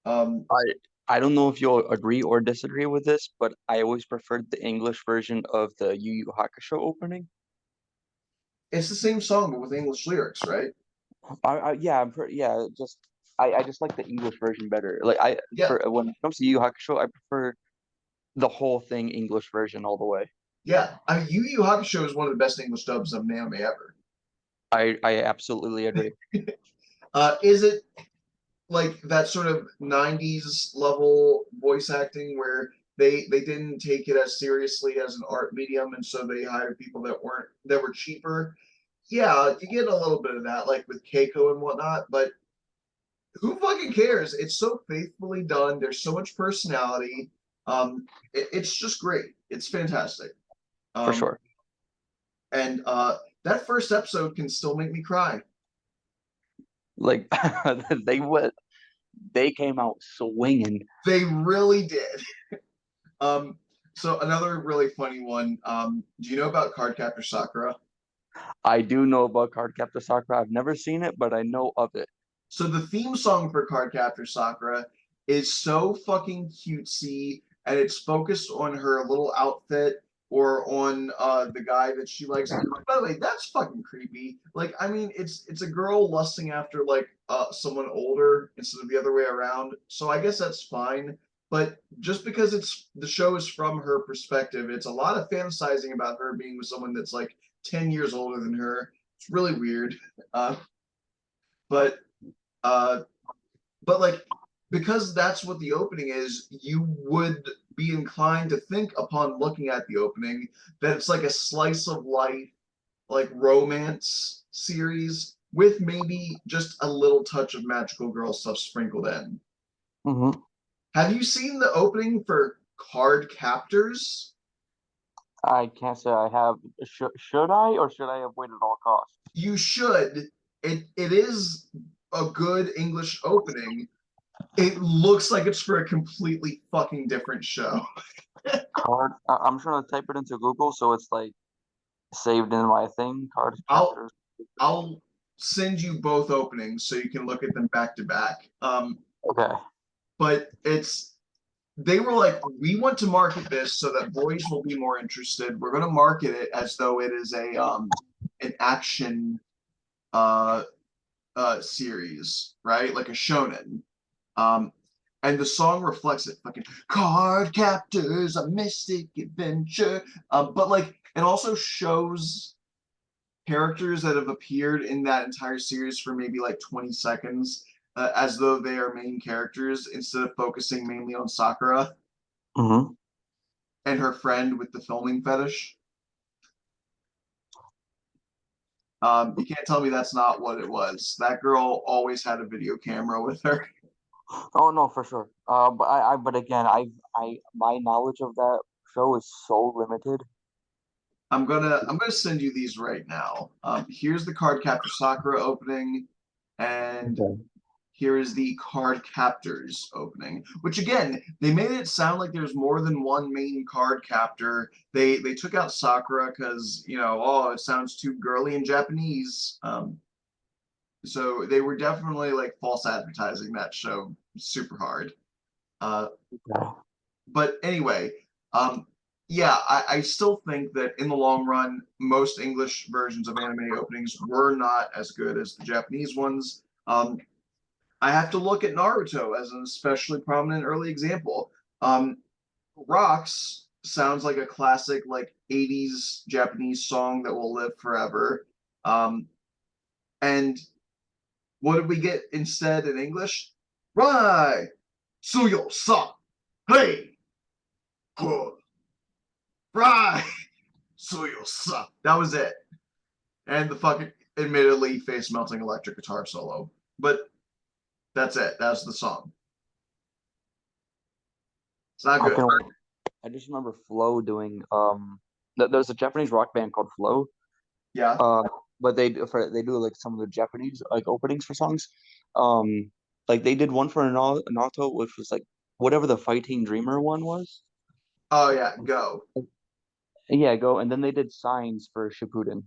Um, I I don't know if you'll agree or disagree with this, but I always preferred the English version of the Yu Yu Hakusho opening. it's the same song but with English lyrics, right? Yeah, just I just like the English version better. Like Yeah, for when it comes to Yu Yu Hakusho, I prefer the whole thing English version all the way. yeah. I mean, Yu Yu Hakusho is one of the best English dubs of an anime ever. I absolutely agree. Is it like that sort of 90s level voice acting where they didn't take it as seriously as an art medium and so they hired people that were cheaper? Yeah, you get a little bit of that like with Keiko and whatnot, but who fucking cares? It's so faithfully done. There's so much personality. It's just great. It's fantastic. For Um, sure. and that first episode can still make me cry. Like they went, they came out swinging. They really did. Um, so another really funny one. Do you know about Cardcaptor Sakura? I do know about Cardcaptor Sakura. I've never seen it, but I know of it. So the theme song for Cardcaptor Sakura is so fucking cutesy, and it's focused on her little outfit or on the guy that she likes. By the way, that's fucking creepy. Like, I mean, it's a girl lusting after like someone older instead of the other way around. So I guess that's fine. But just because it's the show is from her perspective, it's a lot of fantasizing about her being with someone that's like 10 years older than her. It's really weird. Uh, but uh, but like because that's what the opening is, you would be inclined to think upon looking at the opening that it's like a slice of life, like romance series with maybe just a little touch of magical girl stuff sprinkled in. Hmm. Have you seen the opening for Card Captors? I can't say I have. Should I or should I avoid at all costs? You should. It is a good English opening. It looks like it's for a completely fucking different show. I'm trying to type it into Google so it's like saved in my thing. Card I'll captors. I'll send you both openings so you can look at them back to back. Okay. But they were like, we want to market this so that boys will be more interested. We're going to market it as though it is an action uh series, right? Like a shonen. Um, and the song reflects it. Fucking card captors, a mystic adventure. But like it also shows characters that have appeared in that entire series for maybe like 20 seconds, as though they are main characters instead of focusing mainly on Sakura Mm-hmm. and her friend with the filming fetish. You can't tell me that's not what it was. That girl always had a video camera with her. Oh no, for sure. But again, my knowledge of that show is so limited. I'm gonna send you these right now. Here's the Card Captor Sakura opening, and Okay. here is the Card Captors opening. Which again, they made it sound like there's more than one main card captor. They took out Sakura because oh, it sounds too girly in Japanese. So they were definitely like false advertising that show super hard. Uh, Okay. but anyway, um, yeah, I still think that in the long run, most English versions of anime openings were not as good as the Japanese ones. I have to look at Naruto as an especially prominent early example. Um, Rocks sounds like a classic like 80s Japanese song that will live forever. Um, and what did we get instead in English? Right, suyo sa, hey, huh, right, suyo sa. That was it. And the fucking admittedly face melting electric guitar solo. But that's it. That's the song. It's not I good. can. I just remember Flow doing there's a Japanese rock band called Flow. Yeah. Uh, but they do like some of the Japanese like openings for songs. Um, like they did one for Naruto, which was like whatever the Fighting Dreamer one was. Oh yeah. Go. Yeah, go. And then they did Signs for Shippuden.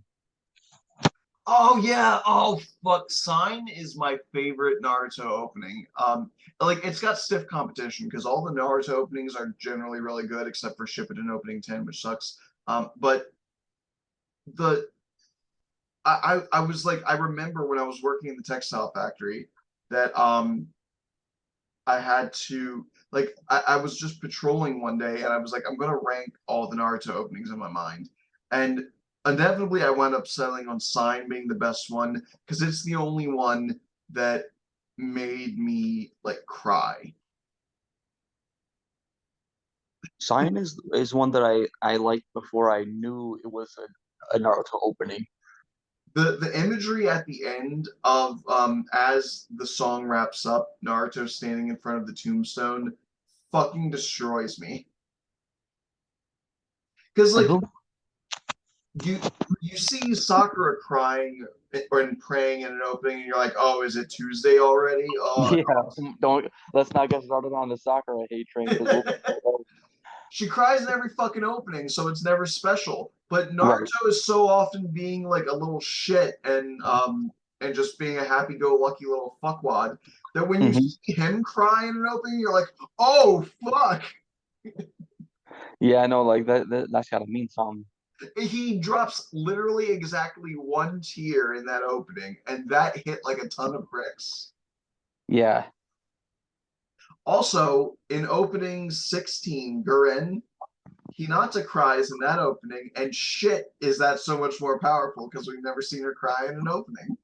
Oh yeah. Oh fuck. Sign is my favorite Naruto opening. Like it's got stiff competition because all the Naruto openings are generally really good except for Shippuden opening 10, which sucks. But the I was like I remember when I was working in the textile factory that I had to like I was just patrolling one day and I was like I'm gonna rank all the Naruto openings in my mind, and inevitably I wound up settling on Sign being the best one because it's the only one that made me like cry. Sign is one that I liked before I knew it was a Naruto opening. The imagery at the end of as the song wraps up, Naruto standing in front of the tombstone fucking destroys me. Because And like who? you you see Sakura crying or praying in an opening, and you're like, oh, is it Tuesday already? Oh Yeah, don't let's not get started on the Sakura hate train because no. we'll She cries in every fucking opening, so it's never special. But right. Naruto is so often being like a little shit and just being a happy-go-lucky little fuckwad that when you Hmm. see him cry in an opening, you're like, oh fuck. Yeah, I know, like that's gotta mean something. He drops literally exactly one tear in that opening, and that hit like a ton of bricks. Yeah. Also, in opening 16, Guren, Hinata cries in that opening, and shit, is that so much more powerful because we've never seen her cry in an opening.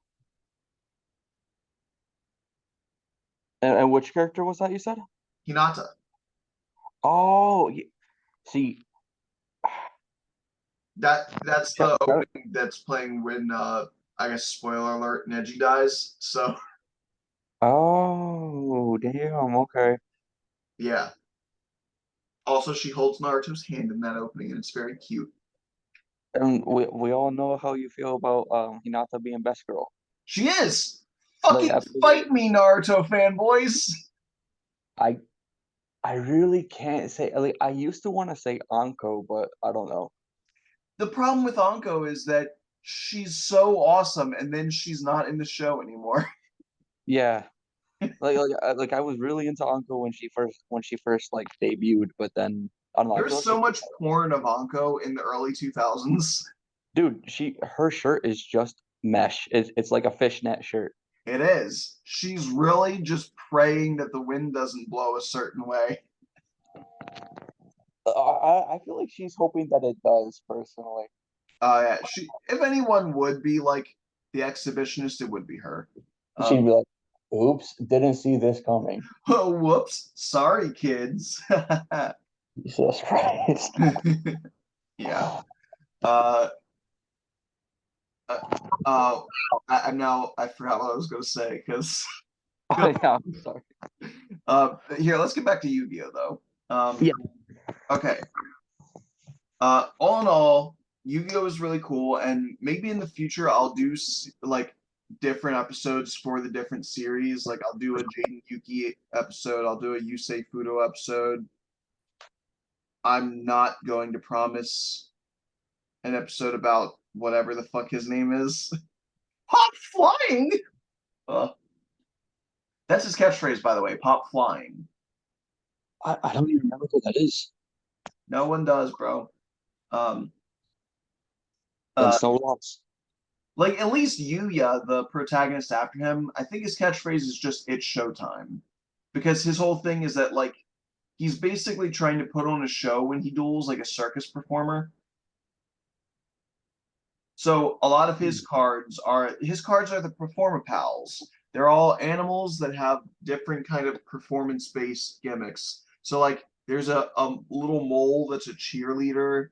And which character was that you said? Hinata. Oh, see, That's Sh- the Sh- opening that's playing when I guess spoiler alert, Neji dies. So oh, damn. Okay. yeah. Also, she holds Naruto's hand in that opening, and it's very cute. And we all know how you feel about Hinata being best girl. She is. Like, Fucking absolutely. fight me, Naruto fanboys. I I really can't say. Like, I used to want to say Anko, but I don't know. The problem with Anko is that she's so awesome, and then she's not in the show anymore. Yeah. Like I was really into Anko when she first like debuted, but then I don't know. I feel There's like so she, much porn of Anko in the early 2000s. dude, her shirt is just mesh. It's like a fishnet shirt. It is. She's really just praying that the wind doesn't blow a certain way. I feel like she's hoping that it does personally. Yeah, if anyone would be like the exhibitionist, it would be her. She'd be like, "Oops, didn't see this coming." Oh, whoops. Sorry, kids. Jesus Christ. Yeah. Uh, uh, uh, I forgot what I was going to say because Oh yeah, I'm sorry. here, let's get back to Yu-Gi-Oh though. Yeah. Okay. All in all, Yu-Gi-Oh is really cool, and maybe in the future I'll do like different episodes for the different series. Like I'll do a Jaden Yuki episode, I'll do a Yusei Fudo episode. I'm not going to promise an episode about whatever the fuck his name is. Pop flying. Uh, that's his catchphrase, by the way. Pop flying. I don't even remember who that is. No one does, bro. Um, Then uh, Snow Loss. like at least Yuya, the protagonist after him, I think his catchphrase is just "It's showtime," because his whole thing is that like he's basically trying to put on a show when he duels, like a circus performer. So a lot of his cards are the performer pals. They're all animals that have different kind of performance-based gimmicks. So like there's a little mole that's a cheerleader.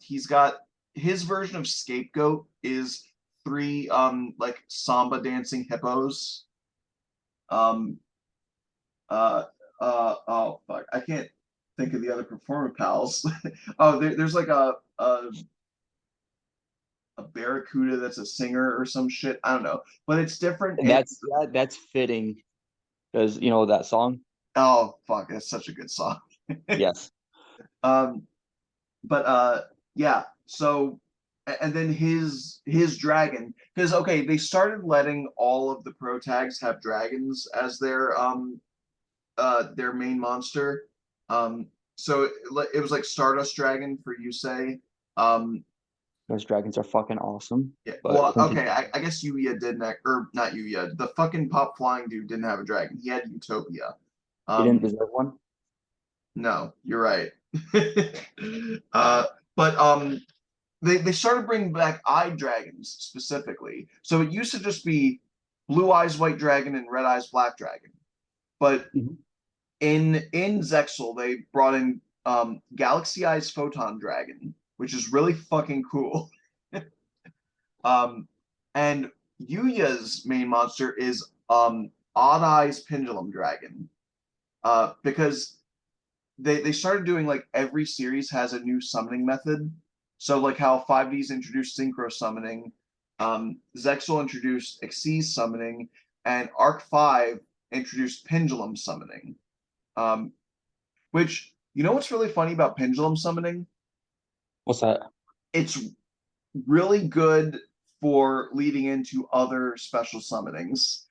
He's got his version of scapegoat is three like samba dancing hippos. Um uh oh fuck, I can't think of the other performer pals. Oh, there's like a barracuda that's a singer or some shit. I don't know, but it's different. And that's fitting because you know that song. Oh fuck, that's such a good song. Yes. um, but yeah. So, and then his dragon, because okay, they started letting all of the pro tags have dragons as their main monster. So it was like Stardust Dragon for Yusei. Um, Those dragons are fucking awesome. Yeah. But Well, okay. continue. I guess Yuya didn't, or not Yuya. The fucking pop flying dude didn't have a dragon. He had Utopia. He didn't Um, deserve one. no, you're right. But they started bringing back eye dragons specifically. So it used to just be blue eyes white dragon and red eyes black dragon. But Mhm. in Zexal they brought in Galaxy Eyes Photon Dragon, which is really fucking cool. And Yuya's main monster is Odd Eyes Pendulum Dragon. Because they started doing like every series has a new summoning method. So like how 5D's introduced synchro summoning, Zexal introduced Xyz summoning, and Arc 5 introduced pendulum summoning. Um, which you know what's really funny about pendulum summoning? What's that? It's really good for leading into other special summonings.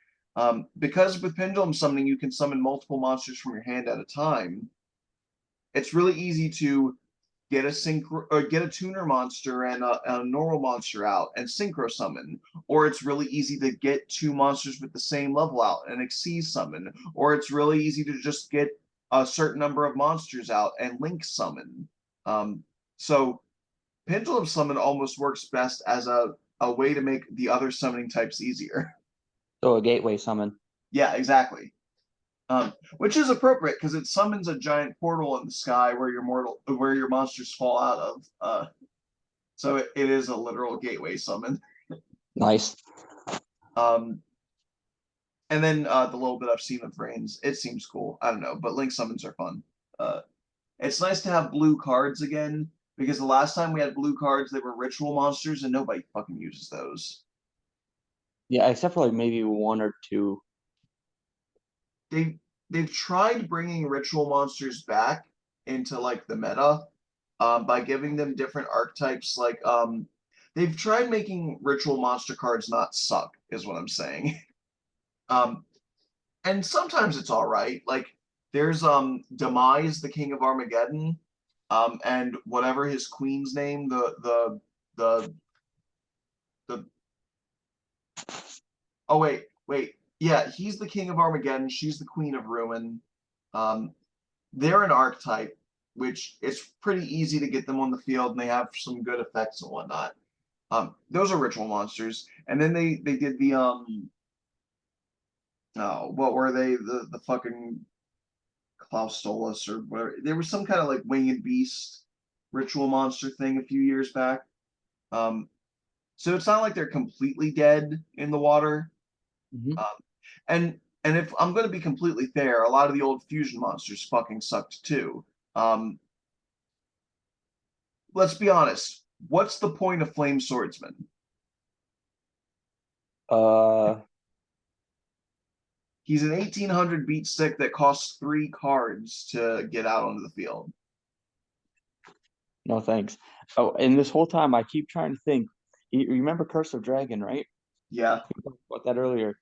Because with pendulum summoning, you can summon multiple monsters from your hand at a time. It's really easy to get a synchro or get a tuner monster and a normal monster out and synchro summon, or it's really easy to get two monsters with the same level out and Xyz summon, or it's really easy to just get a certain number of monsters out and link summon. So pendulum summon almost works best as a way to make the other summoning types easier. So a gateway summon. Yeah, exactly. Which is appropriate because it summons a giant portal in the sky where your monsters fall out of. So it is a literal gateway summon. Nice. Um, and then the little bit I've seen of Reigns, it seems cool. I don't know, but Link summons are fun. Uh, it's nice to have blue cards again because the last time we had blue cards, they were ritual monsters, and nobody fucking uses those. Yeah, except for like maybe one or two. They've tried bringing ritual monsters back into like the meta by giving them different archetypes. Like They've tried making ritual monster cards not suck, is what I'm saying. Um, and sometimes it's all right. Like there's Demise, the King of Armageddon, and whatever his queen's name, the the oh wait. Yeah, he's the King of Armageddon, she's the Queen of Ruin. Um, they're an archetype, which it's pretty easy to get them on the field, and they have some good effects and whatnot. Those are ritual monsters. And then they did the oh, what were they? The fucking Claustolus or whatever. There was some kind of like winged beast ritual monster thing a few years back. Um, so it's not like they're completely dead in the water. Mm-hmm. Um, and if I'm going to be completely fair, a lot of the old fusion monsters fucking sucked too. Um, let's be honest. What's the point of Flame Swordsman? Uh, He's an 1800 beat stick that costs 3 cards to get out onto the field. no thanks. Oh, and this whole time I keep trying to think. You remember Curse of Dragon, right? Yeah, We talked about that earlier.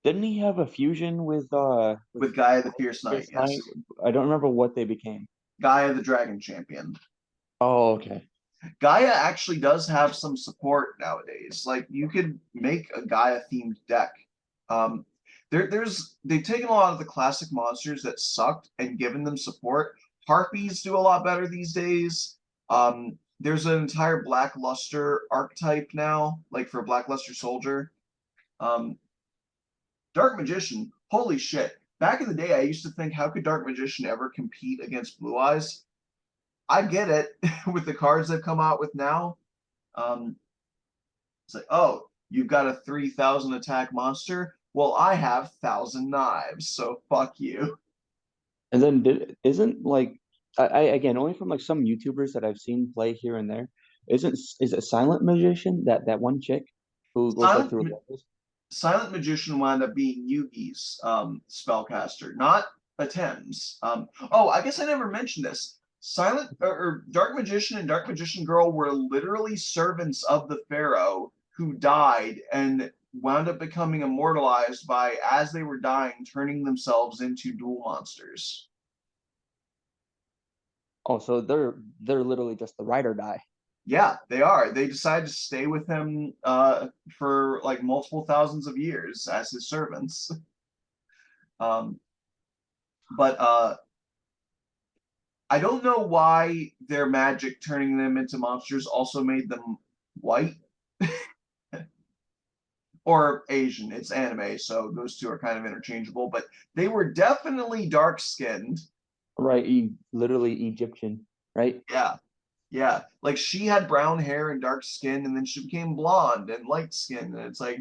Didn't he have a fusion with with Gaia the Fierce Knight, Fierce yes. Knight? I don't remember what they became. Gaia the Dragon Champion. Oh, okay. Gaia actually does have some support nowadays. Like you could make a Gaia themed deck. Um, they've taken a lot of the classic monsters that sucked and given them support. Harpies do a lot better these days. There's an entire Black Luster archetype now, like for Black Luster Soldier. Um, Dark Magician, holy shit. Back in the day, I used to think, how could Dark Magician ever compete against Blue Eyes? I get it with the cards they've come out with now. Um, it's like, oh, you've got a 3,000 attack monster. Well, I have 1,000 knives, so fuck you. And then isn't like I again only from like some YouTubers that I've seen play here and there. Is it Silent Magician that one chick who goes like Silent through levels? Silent Magician wound up being Yugi's spellcaster, not Atem's. Oh, I guess I never mentioned this. Silent or Dark Magician and Dark Magician Girl were literally servants of the Pharaoh who died and wound up becoming immortalized by, as they were dying, turning themselves into duel monsters. Oh, so they're literally just the ride or die. Yeah, they are. They decided to stay with him for like multiple thousands of years as his servants. Um, but I don't know why their magic turning them into monsters also made them white or Asian. It's anime, so those two are kind of interchangeable. But they were definitely dark skinned. Right, literally Egyptian, right? Yeah, yeah. Like she had brown hair and dark skin, and then she became blonde and light skinned. And it's like,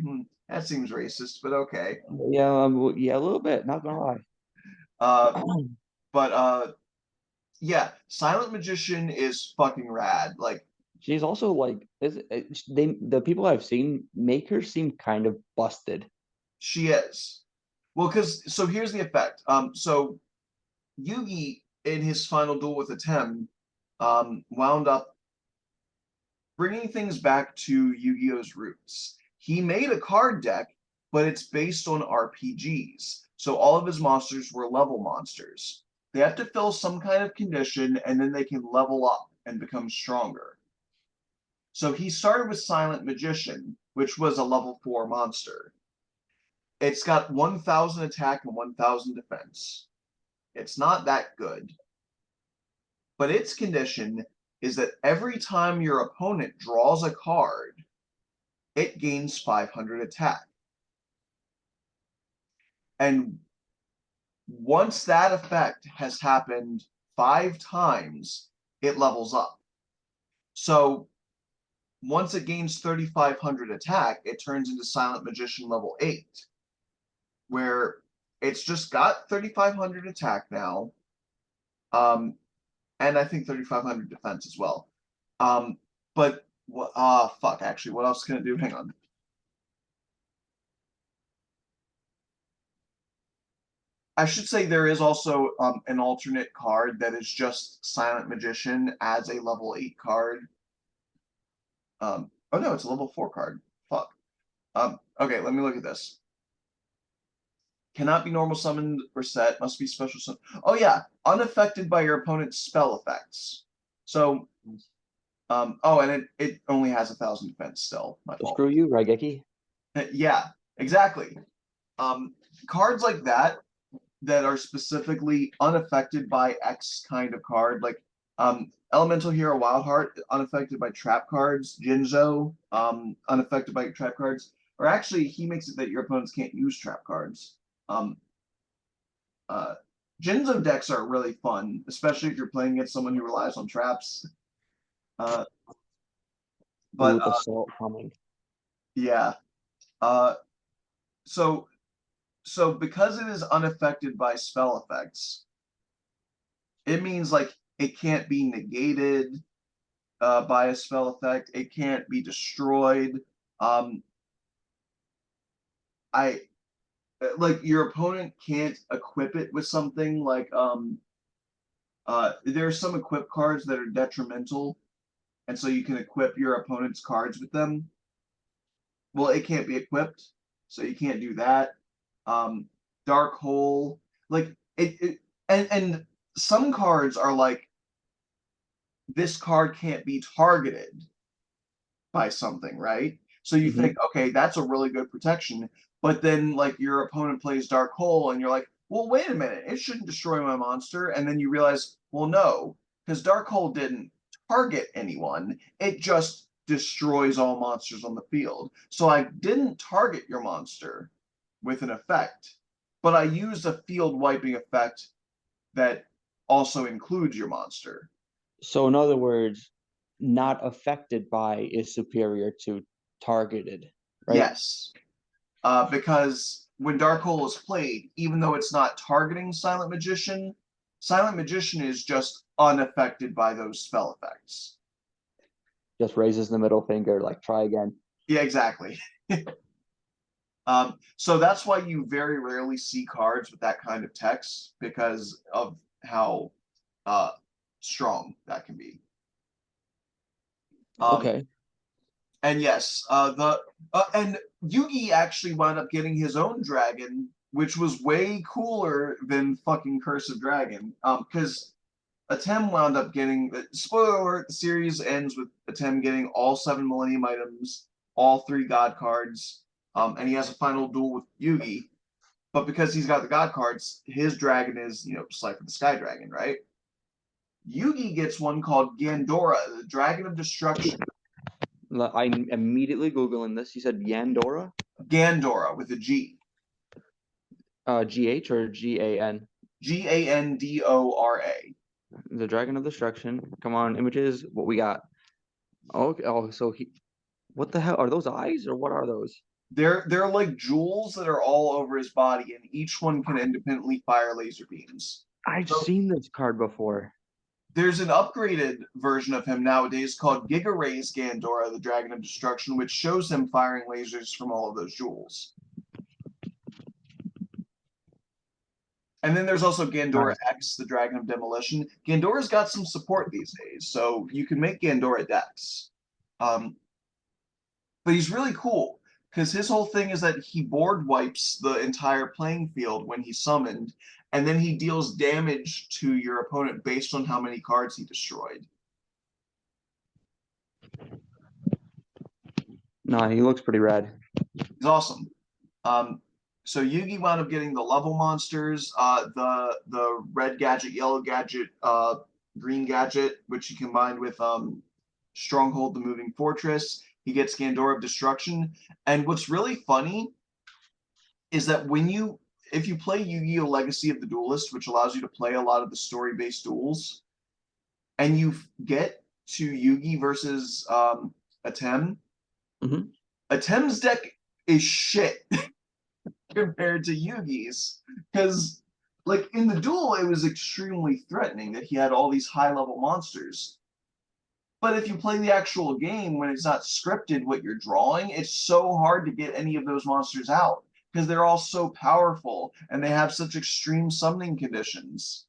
that seems racist, but okay. Yeah, yeah, a little bit, not gonna lie. Uh, but yeah, Silent Magician is fucking rad. Like She's also like the people I've seen make her seem kind of busted. she is. Well, because so here's the effect. So Yugi in his final duel with Atem, wound up bringing things back to Yu-Gi-Oh's roots. He made a card deck, but it's based on RPGs. So all of his monsters were level monsters. They have to fill some kind of condition, and then they can level up and become stronger. So he started with Silent Magician, which was a level 4 monster. It's got 1,000 attack and 1,000 defense. It's not that good. But its condition is that every time your opponent draws a card, it gains 500 attack. And once that effect has happened 5 times, it levels up. So once it gains 3,500 attack, it turns into Silent Magician level 8, where it's just got 3,500 attack now, and I think 3,500 defense as well. But fuck, actually, what else can it do? Hang on. I should say there is also an alternate card that is just Silent Magician as a level 8 card. Oh no, it's a level 4 card. Fuck. Okay, let me look at this. Cannot be normal summoned or set. Must be special summon. Oh yeah, unaffected by your opponent's spell effects. So, oh, and it only has 1,000 defense still. My So fault. screw you, Raigeki. Yeah, exactly. Cards like that are specifically unaffected by X kind of card, like Elemental Hero Wildheart, unaffected by trap cards. Jinzo, unaffected by trap cards. Or actually, he makes it that your opponents can't use trap cards. Um, Jinzo decks are really fun, especially if you're playing against someone who relies on traps. Uh, Ooh, but the salt coming. yeah. So because it is unaffected by spell effects, it means like it can't be negated by a spell effect. It can't be destroyed. Um, I like your opponent can't equip it with something like there are some equip cards that are detrimental, and so you can equip your opponent's cards with them. Well, it can't be equipped, so you can't do that. Dark Hole, like and some cards are like this card can't be targeted by something, right? So you think, okay, that's a really good protection. But then, like, your opponent plays Dark Hole, and you're like, well, wait a minute, it shouldn't destroy my monster. And then you realize, well, no, because Dark Hole didn't target anyone, it just destroys all monsters on the field. So I didn't target your monster with an effect, but I used a field wiping effect that also includes your monster. So in other words, not affected by is superior to targeted, right? Yes. Because when Dark Hole is played, even though it's not targeting Silent Magician is just unaffected by those spell effects. Just raises the middle finger, like try again. Yeah, exactly. So that's why you very rarely see cards with that kind of text because of how strong that can be. Okay. And yes, and Yugi actually wound up getting his own dragon, which was way cooler than fucking Curse of Dragon. Because Atem wound up getting, spoiler alert, the series ends with Atem getting all 7 Millennium items, all 3 God cards, and he has a final duel with Yugi. But because he's got the God cards, his dragon is, Slifer the Sky Dragon, right? Yugi gets one called Gandora, the Dragon of Destruction. I'm immediately Googling this. You said Yandora? Gandora with a G. GH or GAN? Gandora. The Dragon of Destruction. Come on, images. What we got? Okay. Oh, so he. What the hell are those eyes or what are those? They're like jewels that are all over his body, and each one can independently fire laser beams. I've So seen this card before. there's an upgraded version of him nowadays called Giga Ray's Gandora, the Dragon of Destruction, which shows him firing lasers from all of those jewels. And then there's also Gandora X, the Dragon of Demolition. Gandora's got some support these days, so you can make Gandora decks. But he's really cool because his whole thing is that he board wipes the entire playing field when he's summoned, and then he deals damage to your opponent based on how many cards he destroyed. No, he looks pretty rad. He's awesome. So Yugi wound up getting the level monsters, the red gadget, yellow gadget, green gadget, which he combined with Stronghold, the moving fortress. He gets Gandora of Destruction. And what's really funny is that if you play Yu-Gi-Oh! Legacy of the Duelist, which allows you to play a lot of the story-based duels, and you get to Yugi versus Atem, Atem's deck is shit compared to Yugi's. Because, like, in the duel, it was extremely threatening that he had all these high-level monsters. But if you play the actual game, when it's not scripted what you're drawing, it's so hard to get any of those monsters out because they're all so powerful and they have such extreme summoning conditions.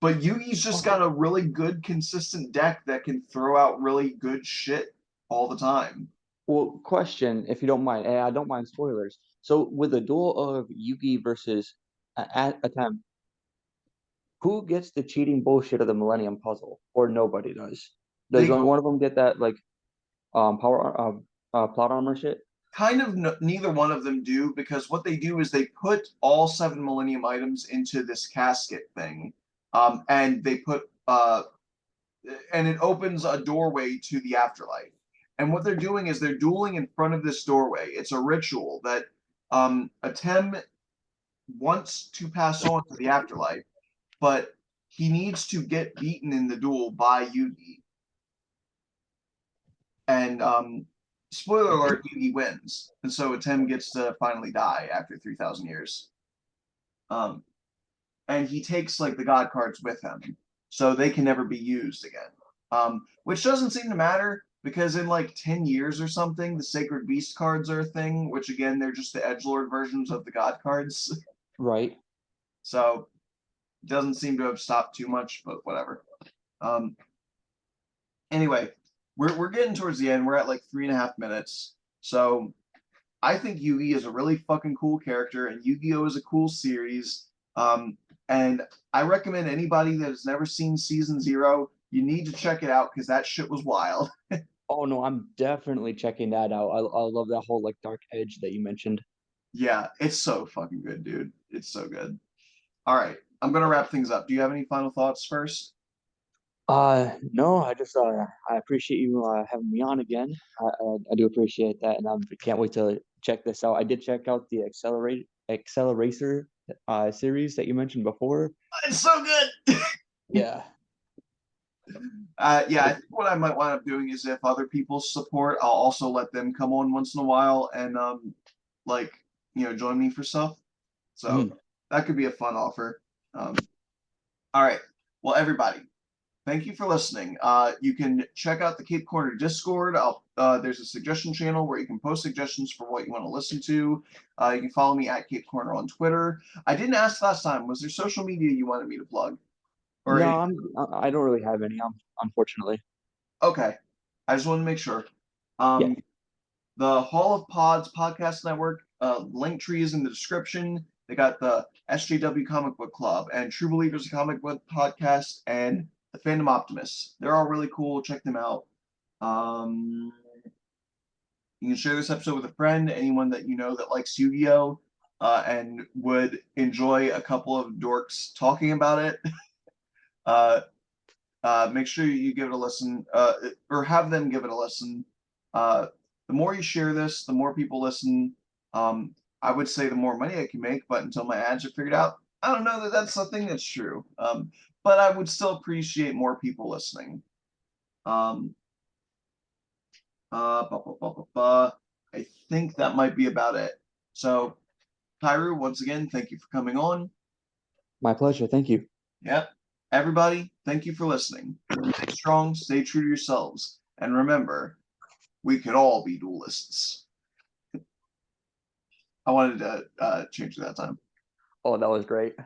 But Yugi's just got a really good, consistent deck that can throw out really good shit all the time. Well, question, if you don't mind, and I don't mind spoilers. So, with the duel of Yugi versus Atem, who gets the cheating bullshit of the Millennium Puzzle, or nobody does? Does They one of them get that like plot armor shit? kind of neither one of them do, because what they do is they put all 7 Millennium items into this casket thing, and they put and it opens a doorway to the afterlife. And what they're doing is they're dueling in front of this doorway. It's a ritual that Atem wants to pass on to the afterlife, but he needs to get beaten in the duel by Yugi. And spoiler alert, Yugi wins. And so Atem gets to finally die after 3,000 years. And he takes like the god cards with him, so they can never be used again. Which doesn't seem to matter, because in like 10 years or something, the Sacred Beast cards are a thing, which again, they're just the edgelord versions of the god cards. Right. So it doesn't seem to have stopped too much, but whatever. Anyway, we're getting towards the end. We're at like 3.5 minutes. So I think Yugi is a really fucking cool character, and Yu-Gi-Oh is a cool series. And I recommend anybody that has never seen Season 0, you need to check it out, because that shit was wild. Oh no, I'm definitely checking that out. I love that whole like dark edge that you mentioned. Yeah, it's so fucking good, dude. It's so good. All right, I'm gonna wrap things up. Do you have any final thoughts first? No, I just I appreciate you having me on again. I do appreciate that, and I can't wait to check this out. I did check out the Accelerator series that you mentioned before. It's so good. Yeah. Yeah, I think what I might wind up doing is, if other people support, I'll also let them come on once in a while and like, join me for stuff. So Mhm. that could be a fun offer. All right. Well, everybody, thank you for listening. You can check out the Cape Corner Discord. There's a suggestion channel where you can post suggestions for what you want to listen to. You can follow me at Cape Corner on Twitter. I didn't ask last time, was there social media you wanted me to plug? Or No, any? I don't really have any, unfortunately. Okay. I just want to make sure. Yeah. The Hall of Pods podcast network, link tree is in the description. They got the SJW Comic Book Club and True Believers Comic Book Podcast and the Fandom Optimists. They're all really cool. Check them out. Um, you can share this episode with a friend, anyone that you know that likes Yu-Gi-Oh! And would enjoy a couple of dorks talking about it. uh, Make sure you give it a listen, or have them give it a listen. The more you share this, the more people listen. I would say the more money I can make, but until my ads are figured out, I don't know that that's a thing that's true. But I would still appreciate more people listening. Um, I think that might be about it. So, Kairu, once again, thank you for coming on. My pleasure. Thank you. Yep. Everybody, thank you for listening. Stay strong, stay true to yourselves, and remember, we could all be duelists. I wanted to change it that time. Oh, that was great.